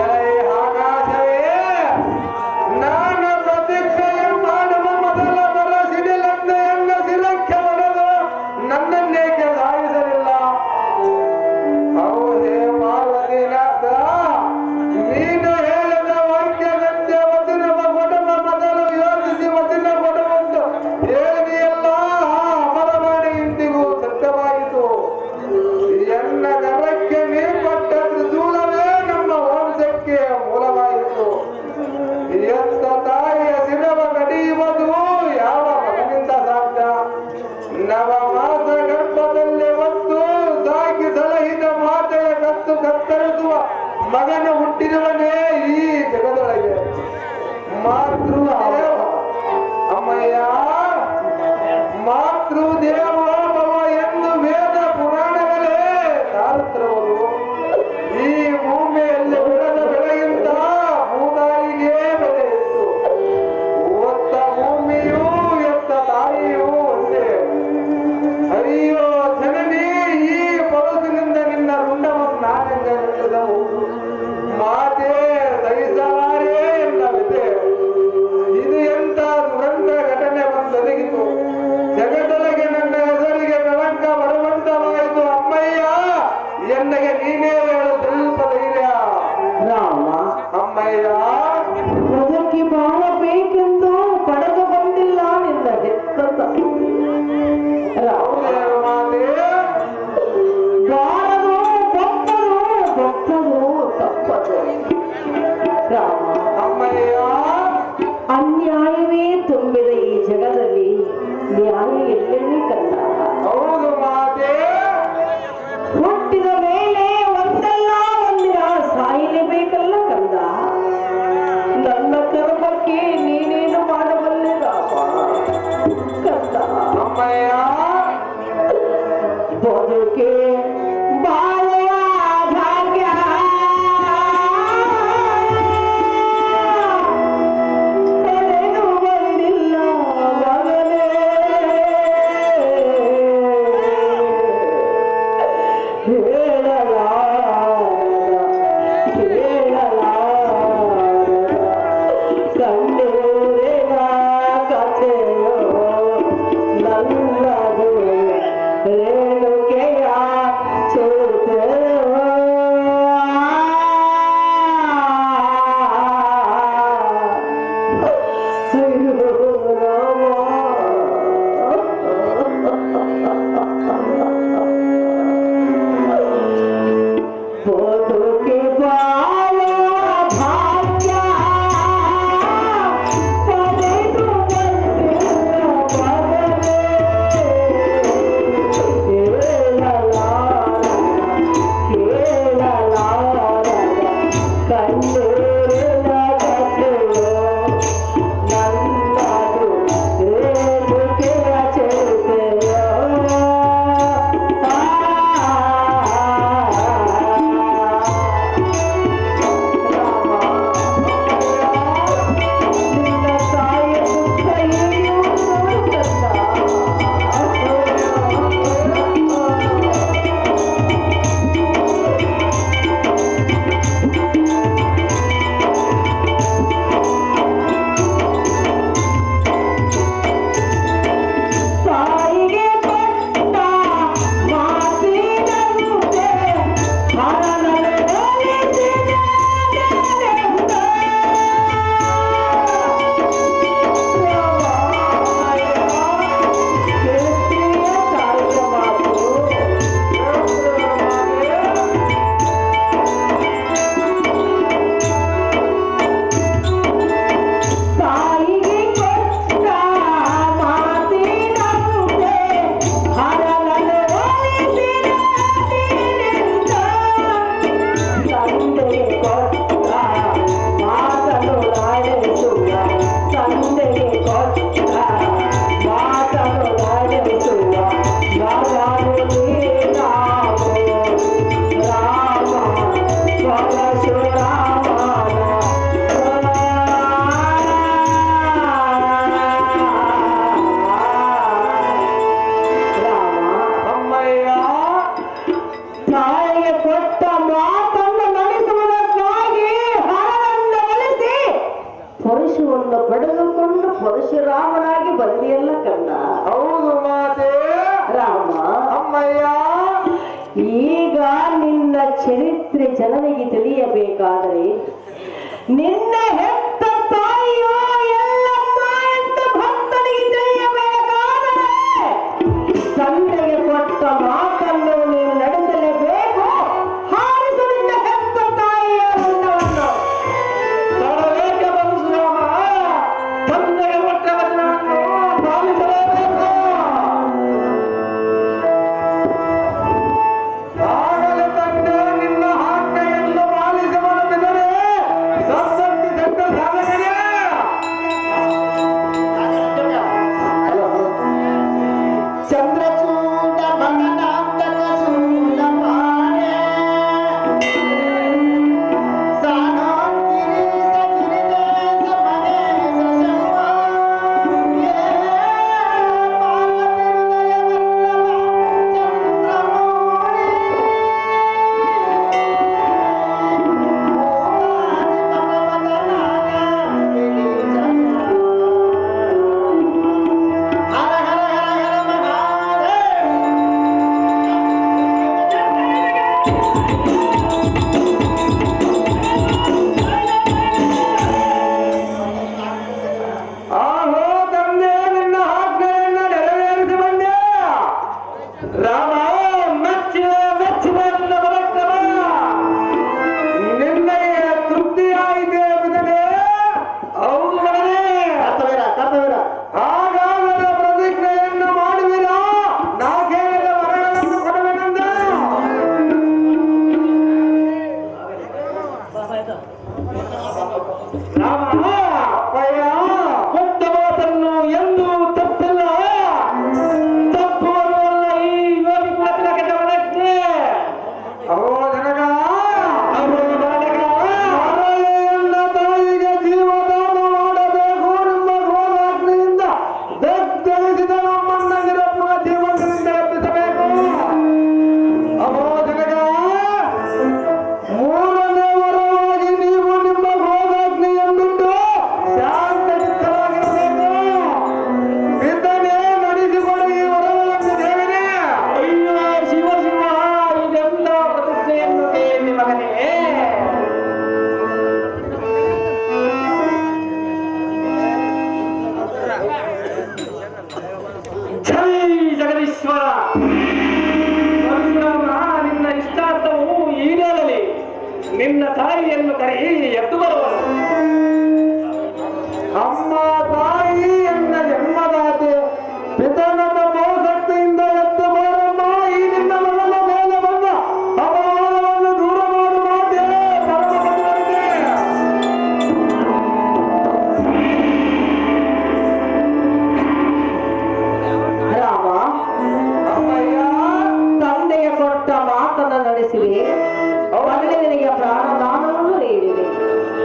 ಎಲೈ ಆಕಾಶವೇ, ನಾನು ಪ್ರತಿಜ್ಞೆ ಮಾಡುವ ಮೊದಲ ಬರ ಸಿಡಿಲಂತೆಯನ್ನು ಶಿರಕ್ಕೆ ಹೊಡೆದು ನನ್ನನ್ನೇಕೆ ಸಾಯಿಸಲಿಲ್ಲ? ಹೌದೇ ಪಾರ್ವತಿನಾಥ, ನೀನು ಹೇಳಿದ ವಾಕ್ಯದಂತೆ ವಚನ ಕೊಡುವ ಮೊದಲು ಯೋಚಿಸಿ ವಚನ ಕೊಡುವಂತ ಹೇಳಿದೆಯಲ್ಲ, ಅಮರವಾಣಿ ಇಂದಿಗೂ ಸತ್ಯವಾಯಿತು. ಎನ್ನ ಗರ್ವಕ್ಕೆ ಮೇಲ್ಪಟ್ಟ ತ್ರಿಶೂಲವೇ ನಮ್ಮ ವಂಶಕ್ಕೆ ಮೂಲವಾಯಿತು. ಎತ್ತ ತಾಯಿಯ ಶಿರವ ಕಡಿಯುವುದು ಯಾವ ಮಗನಿಂದ ಸಾಧ್ಯ? ನವ ಮಾಸ ಗರ್ಭದಲ್ಲಿ ಹೊತ್ತು ಸಾಕಿ ಸಲಹಿದ ಮಾತೆಯ ಕತ್ತು ಕತ್ತರಿಸುವ ಮಗನ ಹುಟ್ಟಿರುವನೇ ಈ ಜಗದೊಳಗೆ. ಮಾತೃ ಅಮ್ಮಯ್ಯ, ಮಾತೃ ದೇವೋಭವ ಎಂದು ವೇದ ಪುರಾಣಗಳೇ ಸಾರುತ್ತಿರುವುದು. ಈ ಭೂಮಿಯಲ್ಲಿ ಬೆಳೆದ ಬೆಳೆಗಿಂತ ಭೂತಾಯಿಗೆ ಬೆಲೆ ಇತ್ತು. ಒತ್ತ ಭೂಮಿಯೂ ಎತ್ತ ತಾಯಿಯೂ ಒಂದೇ. ಅಯ್ಯೋ ಜನನಿ, ಈ ಪರಸಿನಿಂದ ನಿನ್ನ ರುಂಡವನ್ನು ನಾನೆಂದ ಮಾತೆ ಸಹಿಸಲಾರೇ ಎನ್ನವಿದೆ. ಇದು ಎಂತ ದುರಂತ ಘಟನೆ ಬಂದೊದಗಿತು. ಜಗದೊಳಗೆ ನನ್ನ ಹೆಸರಿಗೆ ಕಳಂಕ ಬರುವಂತವಾಯಿತು. ಅಮ್ಮಯ್ಯ, ಎನ್ನಗೆ ನೀನೇ ಅಮ್ಮಯ್ಯ ಬದುಕಿ ಬಾಳಬೇಕೆಂದು ಪಡೆದು ಬಂದಿಲ್ಲ ನಿನ್ನ ಹೆತ್ತ ತಾಯಿ. ಹೌದೇನು ಮಾತೆ? ಬಾಳದು ಭಕ್ತರು ತಪ್ಪದು. ರಾಮ, ಅಮ್ಮಯ್ಯ ಅನ್ಯಾಯವೇ ತುಂಬಿದ ಈ ಜಗದಲ್ಲಿ ನ್ಯಾಯ ಎಲ್ಲೆಲ್ಲಿ ಕಂಡ. ಹೌದು ಮಾತೆ. ಹುಟ್ಟಿದ ಮೇಲೆ ಒಂದಲ್ಲ ಒಂದಿನ ಸಾಯಲೇಬೇಕಲ್ಲ ಕಂದ. ನನ್ನ ಕರ್ಮಕ್ಕೆ ನೀನೇನು ಮಾಡಬಲ್ಲೆ ರಾಮ ಕಂದ. ಅಮ್ಮಯ್ಯ ಬದುಕೆ ಬಾಳುವ ಭಾಗ್ಯ ಪಡೆದು ಬಂದಿಲ್ಲ ಮಗನೇ. ಕಂಡೂರಿನ ಕಥೆಯೋ ನಲ್ಲದು ರೇಣುಕೆಯ ಚೇತೆಯೋ. ಬದುಕೆ ಬಾಳುವ ಭಾಗ್ಯ ಪಡೆದು ಬಂದಿಲ್ಲ ಮಗನೇ. ಕೇಳಲಾರದ ಕಣ್ಣೀರಿನ ಕಥೆಯೋ ನನ್ನದು ರೇಣುಕೆಯ ಚೇತೆಯೋ. ನಿನ್ನ ತಾಯಿಯ ದುಃಖ ಏನು ತಾಯಿಗೆ ಕೊಟ್ಟ ಮಾತಿನಂತೆ ಹರನಡೆ ಒಲಿಸಿದ ನೆನೆದ. ಕೇಳ್ತೀಯ ತಾಯಿಯ ಮಾತು? ತಾಯಿಗೆ ಕೊಟ್ಟ ಮಾತಿನಂತೆ ಹರನಡೆ ಒಲಿಸಿದ ನೆನೆದ. ತಂದೆಗೆ ಕೊಟ್ಟ ಮಾತನು ನಡೆಸುವ, ತಂದೆಗೆ ಕೊಟ್ಟ ಮಾತನು ನಡೆಸುವ ಮಗನು ನೀನಾಗು. ರಾಮ ಪರಶುರಾಮನ ರಾಮ ಅಮ್ಮಯ್ಯ ತಾಯಿಗೆ ಕೊಟ್ಟ ಮಾತನ್ನು ನಡೆಸುವುದಕ್ಕಾಗಿ ಹರನನ್ನು ಒಲಿಸಿ ಪರಶುವನ್ನು ಪಡೆದುಕೊಂಡು ಪರಶುರಾಮನಾಗಿ ಬಂದಿಯಲ್ಲ ಕಂದ. ಹೌದು ಮಾತೆ. ರಾಮ, ಅಮ್ಮಯ್ಯ ಈಗ ನಿನ್ನ ಚರಿತ್ರೆ ಜನರಿಗೆ ತಿಳಿಯಬೇಕಾದರೆ ನಿನ್ನ ಹೆತ್ತ ತಾಯಿಯೋ ಎಲ್ಲಮ್ಮ ಎಂದು ಭಕ್ತನಿಗೆ ತಿಳಿಯಬೇಕಾದರೆ ತಂದೆಗೆ ಕೊಟ್ಟ ಮಾತನ್ನು ನೀನು ನಡೆಸಲೇಬೇಕು. ಹಾರಿಸು ನಿನ್ನ ಹೆತ್ತ ತಾಯಿಯ ಋಣವನ್ನು. ತಡವೇಕೆ ಪರಶುರಾಮ? ತಂದೆಗೆ ಕೊಟ್ಟ ವಚನವನ್ನು ಪಾಲಿಸಲೇಬೇಕು. ಆಗಲೇ ತಂದೆ ನಿನ್ನ ಆಜ್ಞೆಯನ್ನು ಪಾಲಿಸಿ ಮನವಿದರೆ ಸದ್ದಂತಿ ನಿನ್ನ ತಾಯಿಯನ್ನು ಕರಿ ಎದ್ದು ಬರುವನು. ಅಮ್ಮ ತಾಯಿ ಎನ್ನ ಜನ್ಮದಾತೆ ಪಿತನದ ಬಹುಶಕ್ತಿಯಿಂದ ಎದ್ದು ಬಾರಮ್ಮ. ಈ ನಿನ್ನ ಮಗನ ಮೇಲೆ ಬಂದ ಅಪಮಾನವನ್ನು ದೂರ ಮಾಡು ಮಾತೆ ಪರಮ ಭಗವಂತೆ. ರಾಮ, ಅಮ್ಮಯ್ಯ, ತಂದೆಯ ಕೊಟ್ಟ ಮಾತನ್ನು ನಡೆಸಿವೆ, ಮಗನಿಗೆ ಪ್ರಾಣದಾನವನ್ನು ನೀಡಿವೆ.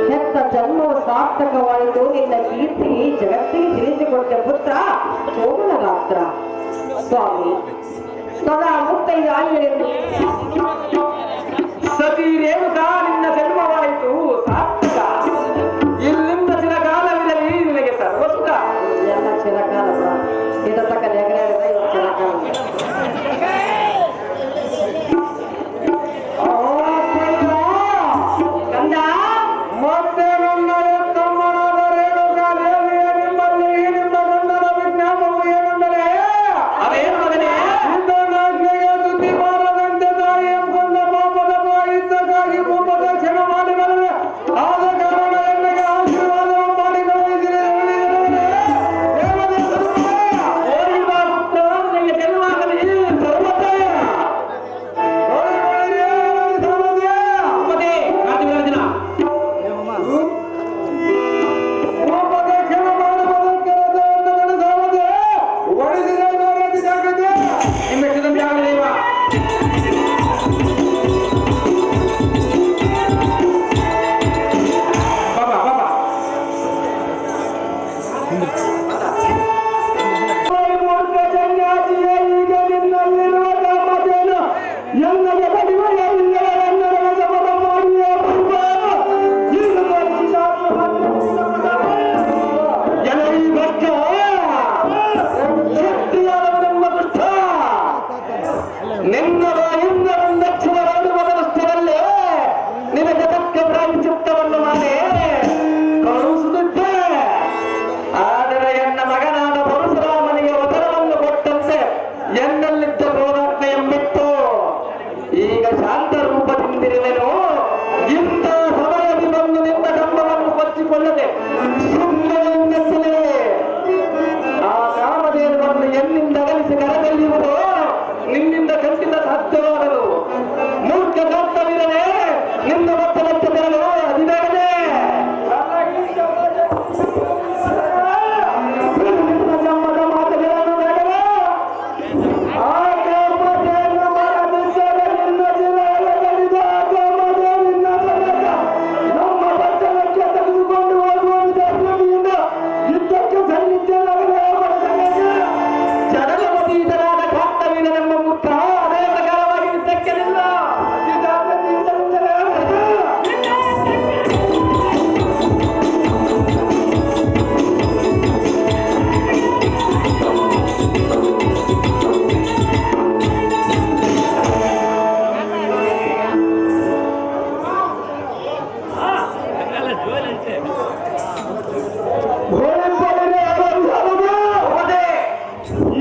ಹೆತ್ತ ಜನ್ಮವು ಸಾರ್ಥಕವಾಯಿತು. ನಿನ್ನ ಕೀರ್ತಿ ಜಗತ್ತಿಗೆ ತಿಳಿಸಿಕೊಟ್ಟ ಪುತ್ರ ಕೋಮಲ ಗಾತ್ರ. ಸ್ವಾಮಿ, ಸದಾ ಮುತ್ತೈದು ಆಯುಳೆಂದು ಸತಿ ರೇಣುಕಾ ನಿನ್ನ ಜನ್ಮವಾಯಿತು ಸಾರ್ಥಕ. ಇಲ್ಲಿಂದ ಚಿರಕಾಲವಿರಲಿ ನಿನಗೆ ಸರ್ವಸುಖ. ಎಲ್ಲ ಚಿರಕಾಲ ಇದ ತಕ್ಕ ನೆಗರಾಡಿದ ಇವರು ಚಿರಕಾಲ. ಕಂದ, ಮತ್ತೆ ನನ್ನ ತಮ್ಮನಾದ ರೇಣುಕಾ ದೇವಿಯ ನಿಮ್ಮಲ್ಲಿ ನಿಮ್ಮ ಗಂಡನ ವಿಜ್ಞಾಪವು ಏನೆಂದರೆ ಅದೇನು ಮಗನೇ? ಇಂದ್ರನಾಜ್ಞೆಗೆ ಸುದ್ದಿ ಬಾರದಂತೆ ತಾಯಿ ಎಂಬ ಪಾಪದ ಪ್ರಾಯಶ್ಚಿತ್ತಕ್ಕಾಗಿ ಪೂರ್ವದ ಕ್ಷಮ ಮಾಡಿ ಬರುವೆ. ಆದ ಕಾರಣ ಎಣ್ಣೆಗೆ ಆಶೀರ್ವಾದವನ್ನು ಮಾಡಿ ಕಳುಹಿಸಿರಿ. ಓಡಿ ಬಾ ಪುತ್ರ, ನಿನಗೆ ಜನ್ಮವಾಗಲಿ ಸರ್ವತಃ. ಮತ್ತೆ ಕಾದಿನ ದಿನ ನಿಮ್ಮೆಷ್ಟದಂತೆ ಆಗಲಿಲ್ಲ. ಬಾಬಾ ಬಾಬಾ ಎಲ್ಲಗೆ ಕಡಿಮೆಯ ಇಲ್ಲವೇ ಎಲ್ಲರ ಶಪಥ ಮಾಡಿಯೇ ಬರುವ ಈಗ ಎಲೈ ಭ್ರಷ್ಟ, ಶಕ್ತಿಯಾದವನೆಂಬ ದುಷ್ಟ, ನಿನ್ನ ಬಾಯಿಂದ ಒಂದಕ್ಷರ ಹೊರಡುವ ಸ್ಥಳಲ್ಲೇ ನಿನಗೆ ತಕ್ಕ ಪ್ರಾಯಶ್ಚಿತ್ತವನ್ನು ಮಾಡಿ ಕಳುಹಿಸುತ್ತಿದ್ದೆ. ಆದರೆ ಎನ್ನ ಮಗನಾದ ಪರಶುರಾಮನಿಗೆ ವಚನವನ್ನು ಕೊಟ್ಟಂತೆ ಎನ್ನಲ್ಲಿದ್ದ ಕ್ರೋಧಾಜ್ಞೆ ಎಂಬಿತ್ತು. ಈಗ ಶಾಂತ ರೂಪದಿಂದಿರುವೆನು. ಇಂಥ ಸಮಯದಲ್ಲಿ ಬಂದು ನಿನ್ನ ಕಂಬವನ್ನು ಕೊಚ್ಚಿಕೊಳ್ಳದೆ ಸುಮ್ಮನೆ ಆ ಕಾಮಧೇನುವನ್ನು ಎನ್ನಿಂದ ಅಗಲಿಸಿ ಕರೆದೊಯ್ಯುವುದು ನಿನ್ನಿಂದ ಖಂಡಿತ ಸಾಧ್ಯವಾಗಲು. ಮೂರ್ಖ ಕರ್ತವಿರದೆ ನಿನ್ನ ಮಕ್ಕಳಕ್ಕೆ ಬರಲು ಅಧಿಕಾರವೇ. ನಿನ್ನ ಜಮ್ಮದ ಮಾತುಗಳನ್ನು ಬೇಡವೇ? ಆ ಕಾಮಧೇನು ಮರದಿದ್ದರೆ ನಿನ್ನ ಜೀವನ ಕಡಿದ ಕಾಮಧೇನಿನ ಸಮೇತ ನಮ್ಮ ಪಟ್ಟಣಕ್ಕೆ ತೆಗೆದುಕೊಂಡು ಹೋಗುವ ವಿಧಾನದಿಂದ ಯುದ್ಧಕ್ಕೆ ಸನ್ನಿಧ್ಯರಾಗಲೇ ಜನಗಮತೀತನಾದ ಕಾರ್ತವೀರನೆಂಬ ಮುಖ ಅದೇ ಪ್ರಕಾರವಾಗಿ ಯುದ್ಧಕ್ಕೆನಿಲ್ಲ.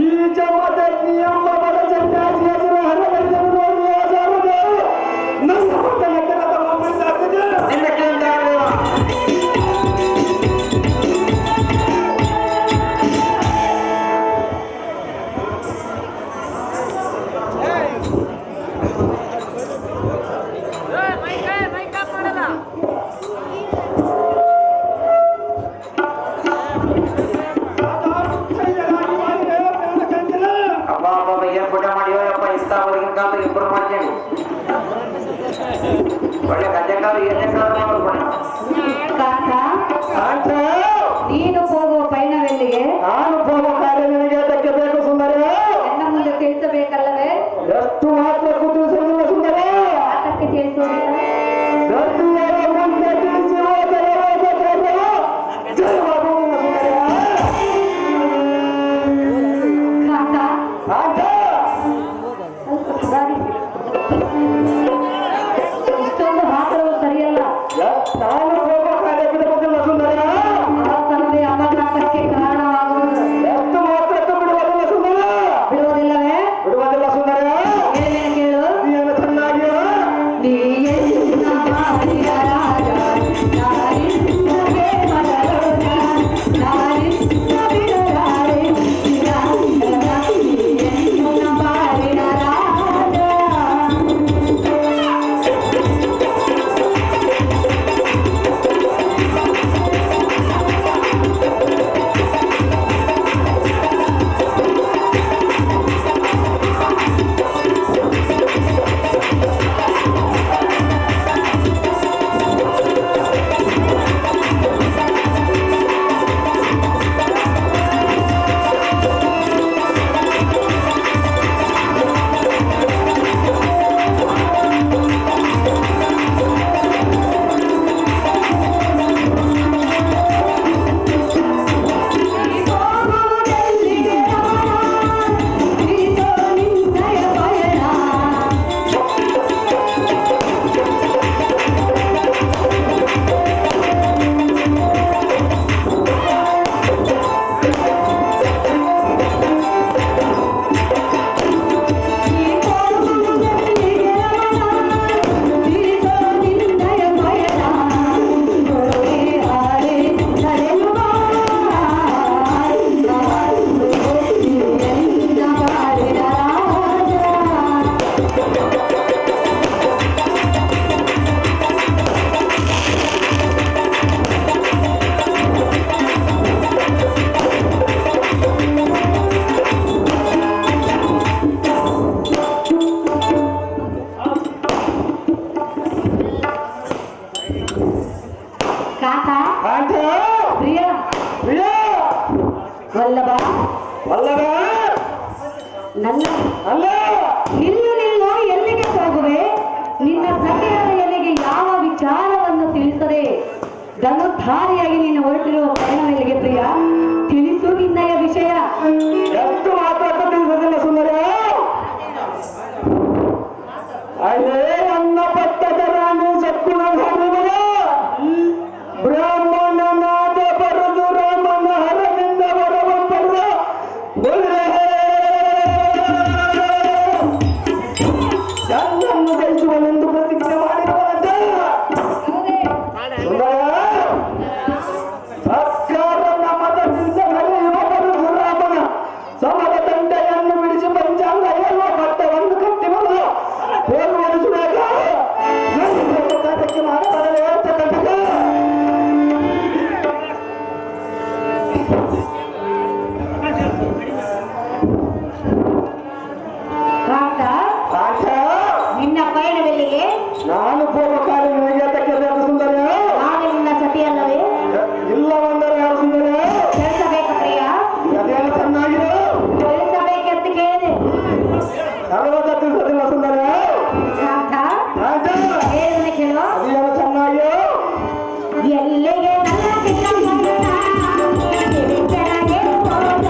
ಈ ಜಮದಗ್ನಿ ಎಂಬ ಬಡ ಚಂದ್ರಾಜಿ ಹೆಸರು ಹರಗಲಿಯನ್ನು ನೋಡಿ ಆಚಾರದೆ ನನ್ನ ಪಟ್ಟಣಕ್ಕೆ ಮುಂದಾಗ್ತದೆ. ನಿನ್ನಕ್ಕಿಂತ ಆಗಲಿಲ್ಲ. ಅಪ್ಪ ಅಪ್ಪ ಏನ್ ಪುಟ ಮಾಡಿಯೋ ಅಪ್ಪ ಇಷ್ಟ ಅವ್ರಿಗೆ ಕಾಲ ಇಬ್ಬರು ಮಾಡ್ತೇನೆ. ಒಳ್ಳೆ ಕಜೆಕಾಲು ಏನೇ ಕಾಂತ, ನೀನು ಹೋಗುವ ಪಯಣವೆಲ್ಲಿಗೆ? ನಾನು ಹೋಗುವ ಕಾರ್ಯ ನಿನಗೆ ಅದಕ್ಕೆ ಬೇಕು ಸುಂದರ. ನನ್ನ ಮುಂದೆ ತಿಳಿಸಬೇಕಲ್ಲವೇ? ಎಷ್ಟು ಮಾತ್ರ ಕುತೂಹಲದಿಂದ ಸುಂದರ. ಆತಕ್ಕೆ ತಿಳಿಸುವುದಿಲ್ಲ. ಗಟ್ಟಿಯಾದ ಮುಂದೆ ತಿಳಿಸಿ ಹೋದರೆ ಜಯವಾಗುವುದಿಲ್ಲ ಸುಂದರ. ಕಾಂತ, ಆಟ ಸ್ವಲ್ಪ ಸುಧಾರಿಸಿ. ಇಷ್ಟೊಂದು ಮಾತಾಡುವುದು ಸರಿಯಲ್ಲ. ನಾನು ಹೋಗುವ ಕಾರ್ಯ ಬಿಡಬಹುದಿಲ್ಲ ಸುಂದರ. ಆ ತಂದೆ ಅಪಘಾತಕ್ಕೆ ಕಾರಣವಾಗುವುದು. ಎಷ್ಟು ಮಾತ್ರ ಬಿಡುವುದಿಲ್ಲ ಸುಂದರ. ಬಿಡುವುದಿಲ್ಲವೇ? ಬಿಡುವುದಿಲ್ಲ ಸುಂದರ. ಏನೇನು ಕೇಳು? ನೀನು ಚೆನ್ನಾಗಿ ನೀ ಎನ್ನ ವಲ್ಲಭ ವಲ್ಲಭ ನನ್ನ ಅಲ್ಲ ನಿಲ್ಲು ನಿಲ್ಲು ಎಲ್ಲಿಗೆ ಹೋಗುವೆ? ನಿನ್ನ ಸತಿಯಾದ ಎಲ್ಲಿಗೆ ಯಾವ ವಿಚಾರವನ್ನು ತಿಳಿಸದೆ ಧನುಧಾರಿಯಾಗಿ ನೀನು ಹೊರಟಿರುವ ಪಯಣವೆಲ್ಲಿಗೆ ಪ್ರಿಯ? ತಿಳಿಸು ನಿನ್ನಯ ವಿಷಯ. ಎಷ್ಟು ಮಾತಾಡ್ತಾ ತಿಳಿಸೋದಿಲ್ಲ ಸುಂದರ. ಅಯ್ಯೇ ನನ್ನ ಪಟ್ಟದ ರಾಣಿ ಸತ್ಗುಣ ಬ್ರಾಹ್ಮಣನಾದ ಪರಶುರಾಮನ ಹರದಿಂದ ಬರವಂತಲ್ಲ ಚಂದನ್ನು ಜಯಿಸುವನೆಂದು ಪ್ರತಿಜ್ಞೆ ಮಾಡಿರುವಂತ ಸುಂದರ ಸರ್ಕಾರದ ಮತದಿಂದ ನಡೆಯುವ ಪರಶುರಾಮನ ಸಮರ ದಂಡೆಯನ್ನು ಬಿಡಿಸಿ ಪಂಚಾಂಗ ಹೇಳುವ ಪಟ್ಟವನ್ನು ಕಟ್ಟಿ ಬರಲು ಹೋಗುವನಿಸಬೇಕ ಅದಕ್ಕೆ ಮಾಡಬಾರದು ಹೇಳ್ತಕ್ಕಂಥ ನಿನ್ನ ಪಯಣವೆಲ್ಲಿಗೆ? ನಾನು ಪೂರ್ವಕಾಲಿ ನಿನಗೆ ತಕ್ಕಬೇಕು ಸುಂದರ. ನಾನು ನಿನ್ನ ಸತಿಯಲ್ಲವೇ? ಇಲ್ಲವೆಂದರೆ ಯಾರು ಸುಂದರ? ತಿಳಿಸಬೇಕ ಪ್ರಿಯ. ಅದೇನು ಚೆನ್ನಾಗಿದೆ ತಿಳಿಸಬೇಕೆಂದು ಕೇಳಿದೆ. ಸರ್ವದ ತಿಳಿಸೋದಿಲ್ಲ ಸುಂದರ. ಏನು ಕೇಳು? ಅದೇನು ಚೆನ್ನಾಗಿ ಎಲ್ಲಿಗೆ ನನ್ನ ಚಿಕ್ಕಮ್ಮನ ಕೆಳಗೆ ಹೋದ?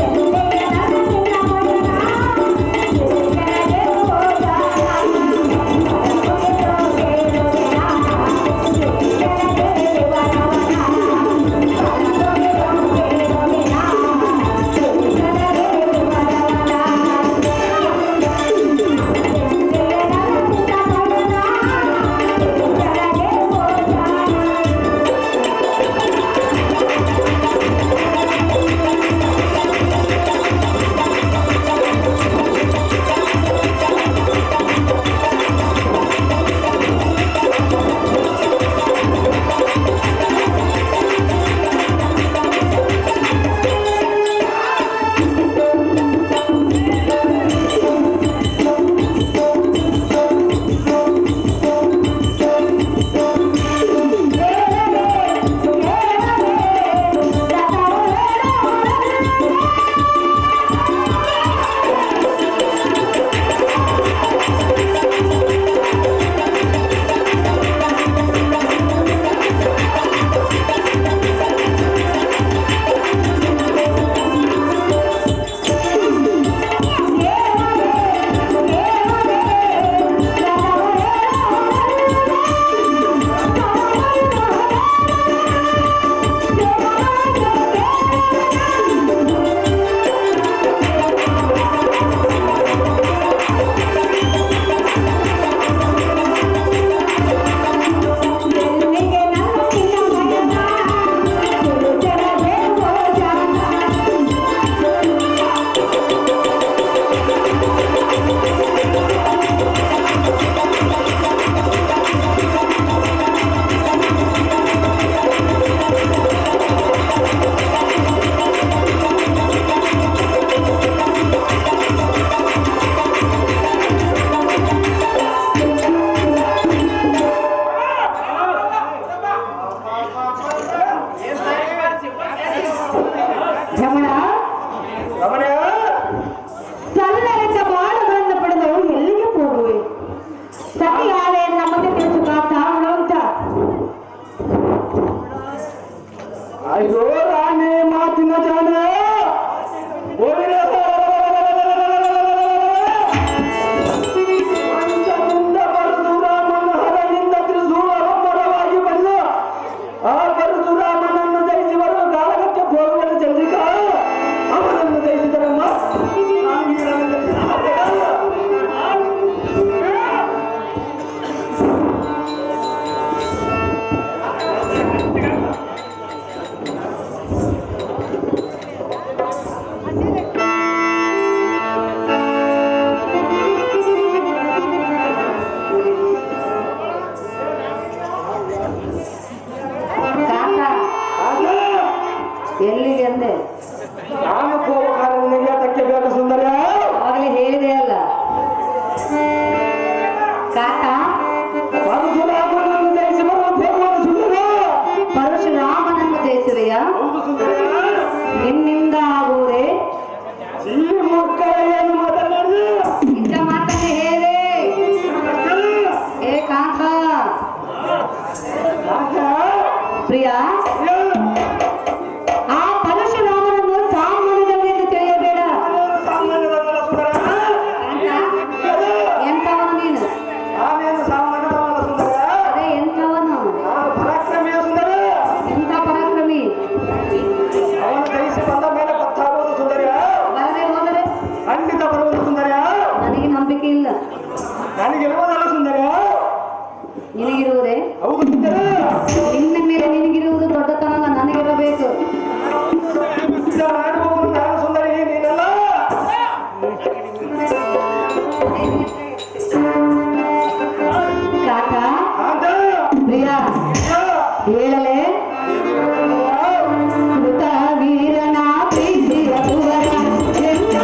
ಎಲ್ಲಿಗೆ ನನ್ನ ಚಿಕ್ಕಮ್ಮನ ಕೆಳಗೆ ಹೋದ? ಅಯ್ಯೋ ರಾಣಿ ಮಾತಿನ ಜಾನೆ ಪಂಚದಿಂದ ಪರಶುರಾಮನ ಹರನಿಂದ ತ್ರಿಶೂಲವೊಬ್ಬರವಾಗಿ ಬಂದು ಆ ಪರಶುರಾಮನನ್ನು ಜಯಿಸಿ ಬರುವ ಕಾಲಕ್ಕೆ ಹೋಗುವ ಚಂದ್ರಿಕಾ ಅವನನ್ನು ಜಯಿಸಿದರಮ್ಮ ಎಲ್ಲಿಗೆ ಅಂದೆ? ನಾನು ಹೋಗಬೇಕಾದ್ರೆ ಅದಕ್ಕೆ ಬೇಕು ಸುಂದರ. ಅವಾಗಲೇ ಹೇಳಿದೆ ಅಲ್ಲ ಕಾಕ, ಪರಶುರಾಮನನ್ನು ಜಯಿಸಿ ಬರುವ ಭಗವಾನ್ ಸುಂದರ. ಪರಶುರಾಮನನ್ನು ಜಯಿಸುವೆಯಾ? ಹೌದು ಸುಂದರ. ನಿನಗಿರುವುದೇ ಹೌದು ಸುಂದರ. ನಿನ್ನ ಮೇಲೆ ನಿನಗಿರುವುದು ದೊಡ್ಡತನ ನನಗಿರಬೇಕು. ಇದ ಮಾಡುವವನು ನಾನು ಸುಂದರಿ, ನೀನಲ್ಲ. ಕಾಕ ಅಂತ ಪ್ರಿಯ ಹೇಳಲೇ ಕೃತ ವೀರನ ಪ್ರೀತಿಯ ಕುವರ ಎಲ್ಲ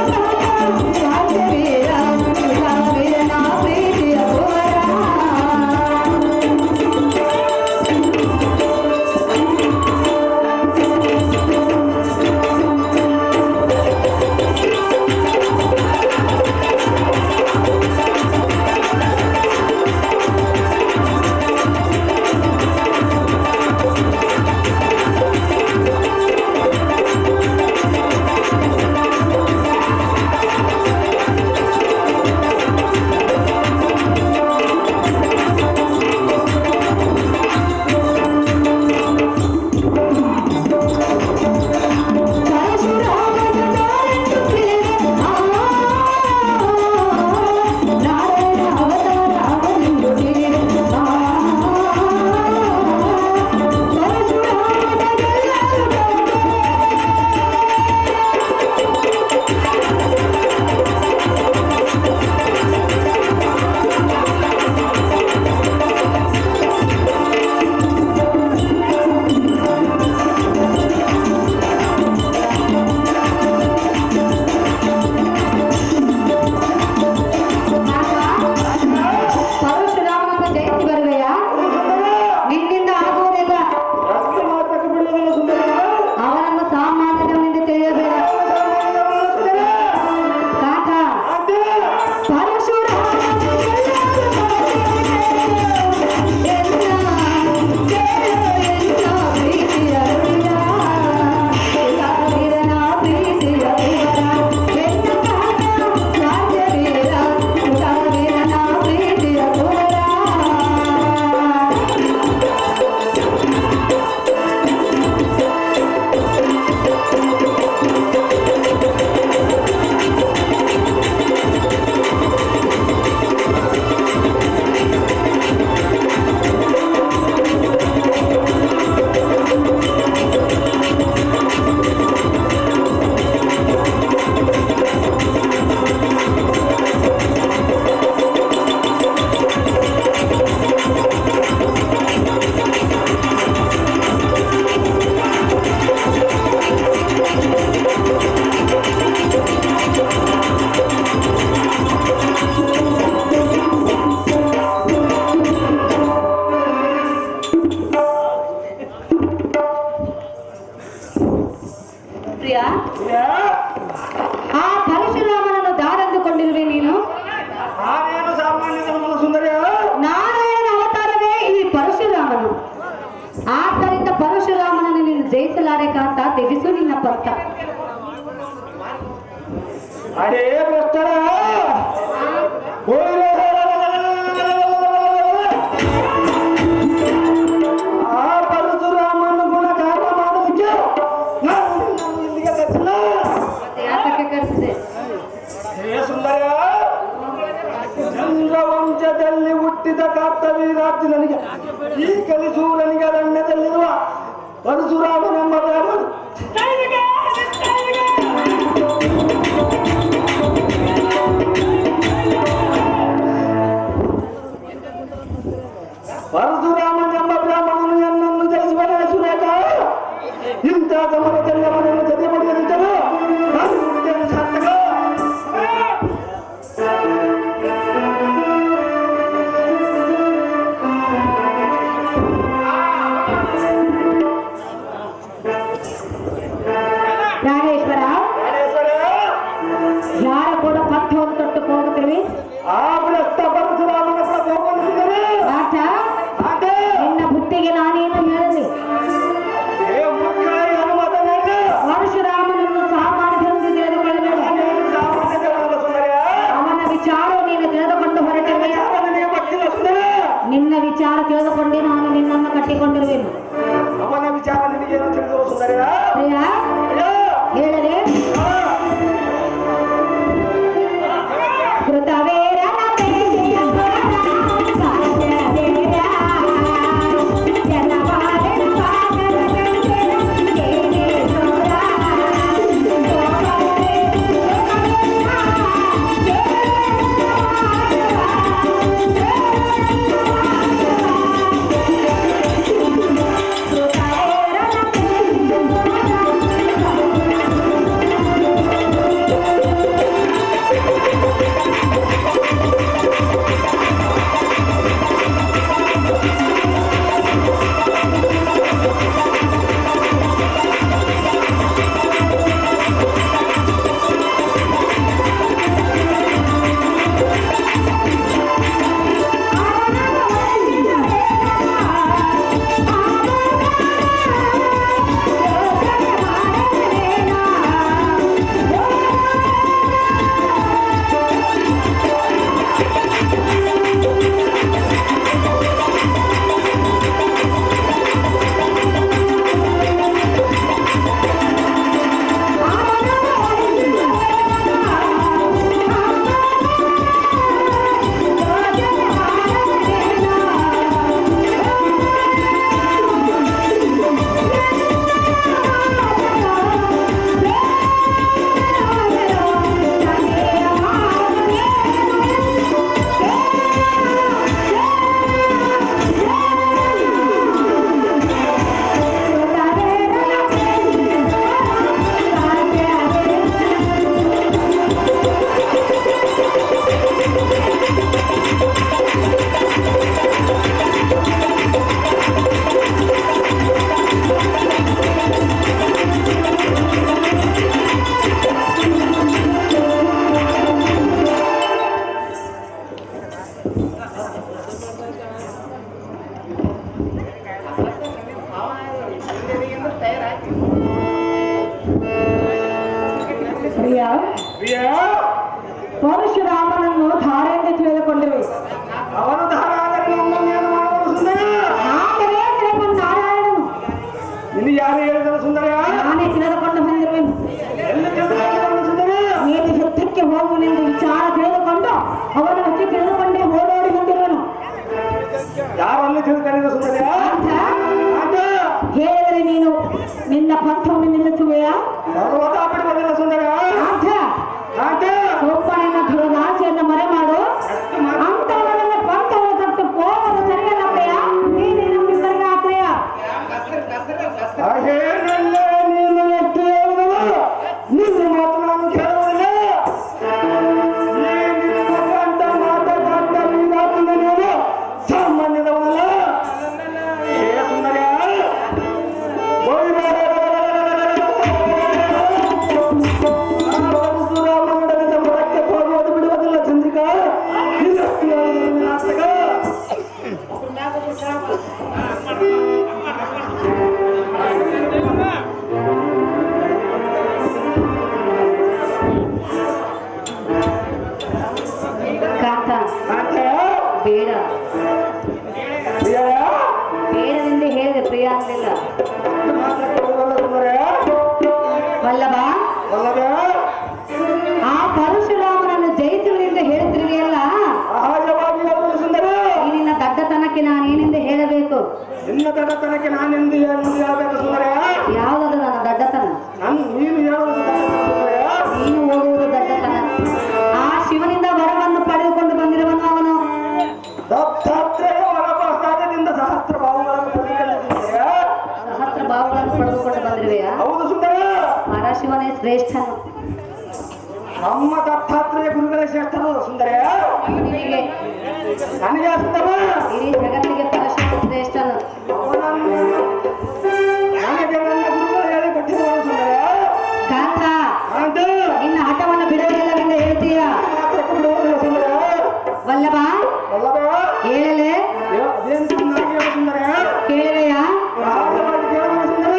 ರಾಜವೀರ ಕೃತ ವೀರನ ಪ್ರೀತಿಯ ಕುವರ ಪ್ರಿಯ ಆ ಪರಶುರಾಮನನ್ನು ದಾರಂದುಕೊಂಡಿರುವೆ ನೀನು. ನಾನೇನು ಸಾಮಾನ್ಯದವನಲ್ಲ ಸುಂದರಿಯ. ನಾರಾಯಣನ ಅವತಾರವೇ ಈ ಪರಶುರಾಮನು. ಆದ್ದರಿಂದ ಪರಶುರಾಮನನ್ನು ನೀನು ಜಯಿಸಲಾರೆ ಕಾಂತ, ತೆಗೆಸು ನಿನ್ನ ಪತ್ತ. ಅಡೇ ಭ್ರಷ್ಟರ ಆ ಪರಶುರಾಮನ ಗುಣಗಾನ ಮಾಡಲಿಕ್ಕೆ ನಾನು ಇಲ್ಲಿಗೆ ಕರೆಸಿಲ್ಲ. ಮತ್ತೆ ಯಾತಕ್ಕೆ ಕರೆಸಿದೆ? ಹೇ ಸುಂದರ, ಚಂದ್ರವಂಶದಲ್ಲಿ ಹುಟ್ಟಿದ ಕಾರ್ತವೀರಾರ್ಜುನನಿಗೆ ಈ ಕಲಿಸೂರನಿಗೆ ಅರಣ್ಯದಲ್ಲಿರುವ ಪರಶುರಾಮನೆಂಬ ಬ್ರಾಹ್ಮಣ ಪರಶುರಾಮನೆಂಬ ಬ್ರಾಹ್ಮಣನು ಎನ್ನನ್ನು ಜಯಿಸುವನೇ ಸುರೇಖ. ಇಂಥ ಸಮರದಲ್ಲಿ ಅವನನ್ನು ಜತೆ ಪಡೆಯದಿದ್ದರು ನಾನು ಹುಟ್ಟಿದ್ದೇನೆ ಸಾರ್ಥಕ. ಪ್ರಾಣೇಶ್ವರ, ಯಾರ ಕೂಡ ಪಥವನ್ನು ತೊಟ್ಟು ಹೋಗುತ್ತೇವೆ. ಆ ಭ್ರಷ್ಟ ಪರಶುರಾಮನ ಪ್ರಭೋಗಿಸಿದರೆ ನಿನ್ನ ಬುದ್ಧಿಗೆ ನಾನೇನು ಹೇಳಲಿ? ಪರಶುರಾಮನನ್ನು ಸಾಮಾನ್ಯವಾಗಿ ತಿಳಿದುಕೊಳ್ಳಬೇಡ. ಅವನ ವಿಚಾರ ನೀನು ತಿಳಿದುಕೊಂಡು ಹೊರಟರೆ ನಿನ್ನ ವಿಚಾರ ತಿಳಿದುಕೊಂಡೇ ನಾನು ನಿನ್ನನ್ನು ಕಟ್ಟಿಕೊಂಡಿರುವೆನು. ಅವನ ವಿಚಾರ ನಿನಗೇನು ತಿಳಿದು ಸುಂದರ ಹೇಳದೆ ಕೃತವೇರನ ಪ್ರಿಯ ಪರಶುರಾಮನನ್ನು ಧಾರೆಯಿಂದ ತಿಳಿದುಕೊಂಡಿವೆ. ಅವನು ಧಾರ ಆದರೆ ನಮ್ಮನ್ನು ಏನು ಮಾಡುವುದು ಸುಂದರ? ಆದರೆ ಶ್ರೀಮನ್ನಾರಾಯಣನು ನಿನಗೆ ಯಾರು ಹೇಳಿದರು ಸುಂದರ? ನಾನೇ ತಿಳಿದುಕೊಂಡು ಬಂದಿರುವೆನು. ಎಲ್ಲಿ ತಿಳಿದುಕೊಂಡು ಸುಂದರ? ನೀನು ಯುದ್ಧಕ್ಕೆ ಹೋಗುವನೆಂದು ವಿಚಾರ ತಿಳಿದುಕೊಂಡು ಅವನ ಬಗ್ಗೆ ತಿಳಿದುಕೊಂಡೇ ಓಡೋಡಿ ಬಂದಿರುವನು. ಯಾರಲ್ಲಿ ತಿಳ್ಕೊಂಡಿದ್ದ ಸುಂದರ? ಅಂತ ಹೇಳಿದರೆ ನೀನು ನಿನ್ನ ಪಂಥವನ್ನು ನಿಲ್ಲಿಸುವೆಯಾ? ಸರ್ವತಾ ಬಿಟ್ಟು ಬಂದಿಲ್ಲ ಸುಂದರ. ಒಬ್ಬನ ದುರದಾಸೆಯನ್ನು ಮರೆ ಮಾಡು. ಅಂತವರನ್ನ ಪಂಥವನ್ನು ತಟ್ಟು ಹೋಗೋದು ಸರಿಯಲ್ಲ ಪ್ರಿಯ. ನೀನು ನಮ್ಮಿಬ್ಬರಿಗೆ ಆಶ್ರಯ. ಹಾಗೇನಲ್ಲ, ನೀನು ಎಷ್ಟು ಹೇಳಿದವ ನಿನ್ನ ಮಾತು ನಾನು ಕೇಳುವುದಿಲ್ಲ. ನಿನ್ನ ಕಂಠ ಮಾತಾಡ್ತಾ ನೀನು ಸಾಮಾನ್ಯದವನಲ್ಲ. ಹೇ ಸುಂದರ, ಹೋಗುವುದು ಬಿಡುವುದಿಲ್ಲ ಚಂದ್ರಿಕಾ. ಕಾಂತ ಬೇಡ, ಬೇಡವೆಂದೇ ಹೇಳಿದೆ, ಪ್ರಿಯ ಅನ್ನಲಿಲ್ಲ. ವಲ್ಲಭ, ಆ ಪರಶುರಾಮನನ್ನು ಜಯಿಸುವುದೆಂದು ಹೇಳುತ್ತಿರುವೆಯಲ್ಲ, ಈ ನಿನ್ನ ದಡ್ಡತನಕ್ಕೆ ನಾನೇನೆಂದು ಹೇಳಬೇಕು? ನಿನ್ನ ದಡ್ಡತನಕ್ಕೆ ನಾನೆಂದು ಹೇಳಬೇಕು ಸುಂದರ? ಯಾವುದದು ನನ್ನ ದಡ್ಡತನ? ನೀನು ಹೇಳುವುದು ಸುಂದರ. ನೀನು ಹೋಗುವುದು ದಡ್ಡತನ. ಆ ಶಿವನಿಂದ ವರವನ್ನು ಪಡೆದುಕೊಂಡು ಬಂದಿರುವನು ಅವನು. ದತ್ತಾತ್ರೇಯ ವರಪ್ರಸಾದದಿಂದ ಸಹಸ್ರ ಭಾವಗಳನ್ನು ಸಹಸ್ರ ಭಾವಗಳನ್ನು ಪಡೆದುಕೊಂಡು ಬಂದಿರುವೆಯಾ? ಹೌದು ಸುಂದರ. ಪರಶಿವನೇ ಶ್ರೇಷ್ಠನು. ನಮ್ಮ ದತ್ತಾತ್ರೇಯ ಗುರುಗಳೇ ಶ್ರೇಷ್ಠರು ಸುಂದರ. ನಿನಗೆ ನನಗೆ ಸುಂದರ, ಇಡೀ ಜಗತ್ತಿಗೆ ಪರಶಿವ ಶ್ರೇಷ್ಠನು. ನನಗೆ ನನ್ನ ಗುರುಗಳು ಹೇಳಿ ಕೊಟ್ಟಿರುವರು ಸುಂದರ. ಕಾಂತ, ಅಂತ ನಿನ್ನ ಹಠವನ್ನು ಬಿಡುವುದಿಲ್ಲವೆಂದು ಹೇಳ್ತೀಯ. ಬಿಡುವುದಿಲ್ಲ ಸುಂದರ. ವಲ್ಲಭ, ಅಲ್ಲವ ಹೇಳಲೆ? ಅದೇನು ಚೆನ್ನಾಗಿ ಹೇಳು ಸುಂದರ. ಕೇಳುವೆಯಾ? ಸಹಜವಾಗಿ ಕೇಳಬೇಕು ಸುಂದರ.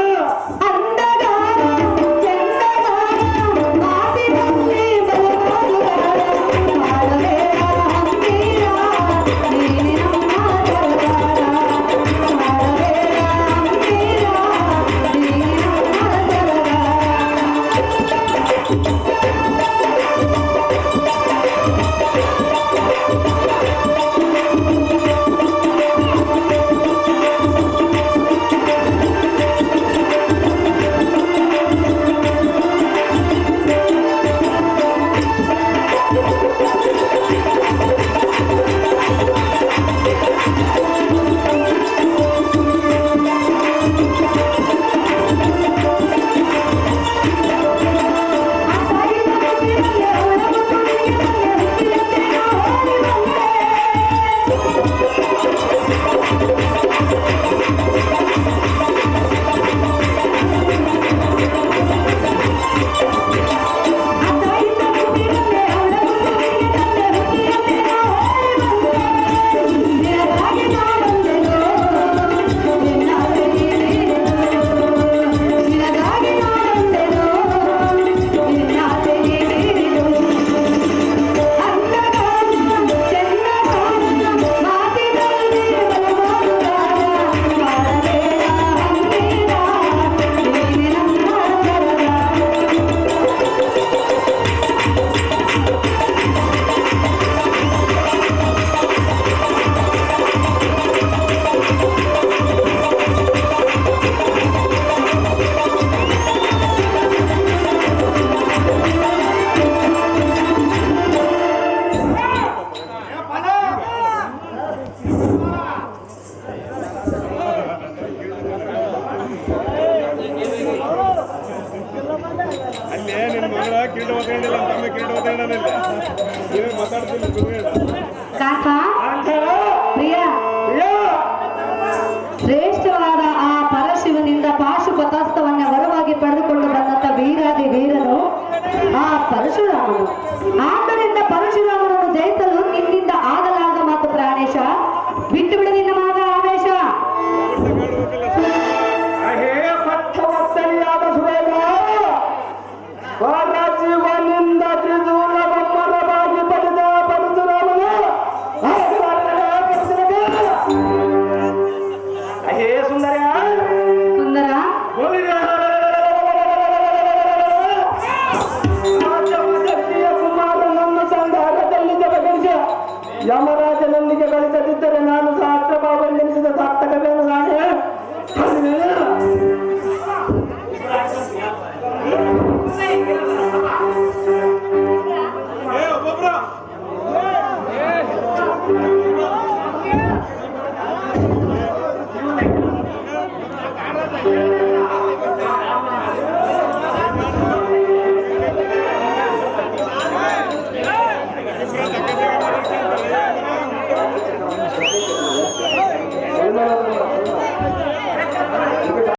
ಕಾಕ, ಪ್ರಿಯ, ಶ್ರೇಷ್ಠವಾದ ಆ ಪರಶಿವನಿಂದ ಪಾಶುಪತಾಸ್ತ್ರವನ್ನ ವರವಾಗಿ ಪಡೆದುಕೊಂಡು ಬಂದಂತ ವೀರಾದಿ ವೀರನು ಆ ಪರಶುರಾಮನು. ಆದ್ದರಿಂದ ಪರಶುರಾಮನನ್ನು ಜಯಿಸಲು ನಿನ್ನಿಂದ ಆಗಲಾರದ ಮಾತು ಪ್ರಾಣೇಶ. ಬಿಟ್ಟು ಬಿಡು ನಿನ್ನ ಮಗ ಆವೇಶ. ಪಠವತ್ತನಿಯಾದ ಸುರೇಂದ್ರ ಸಾರ್ಥಕವೇ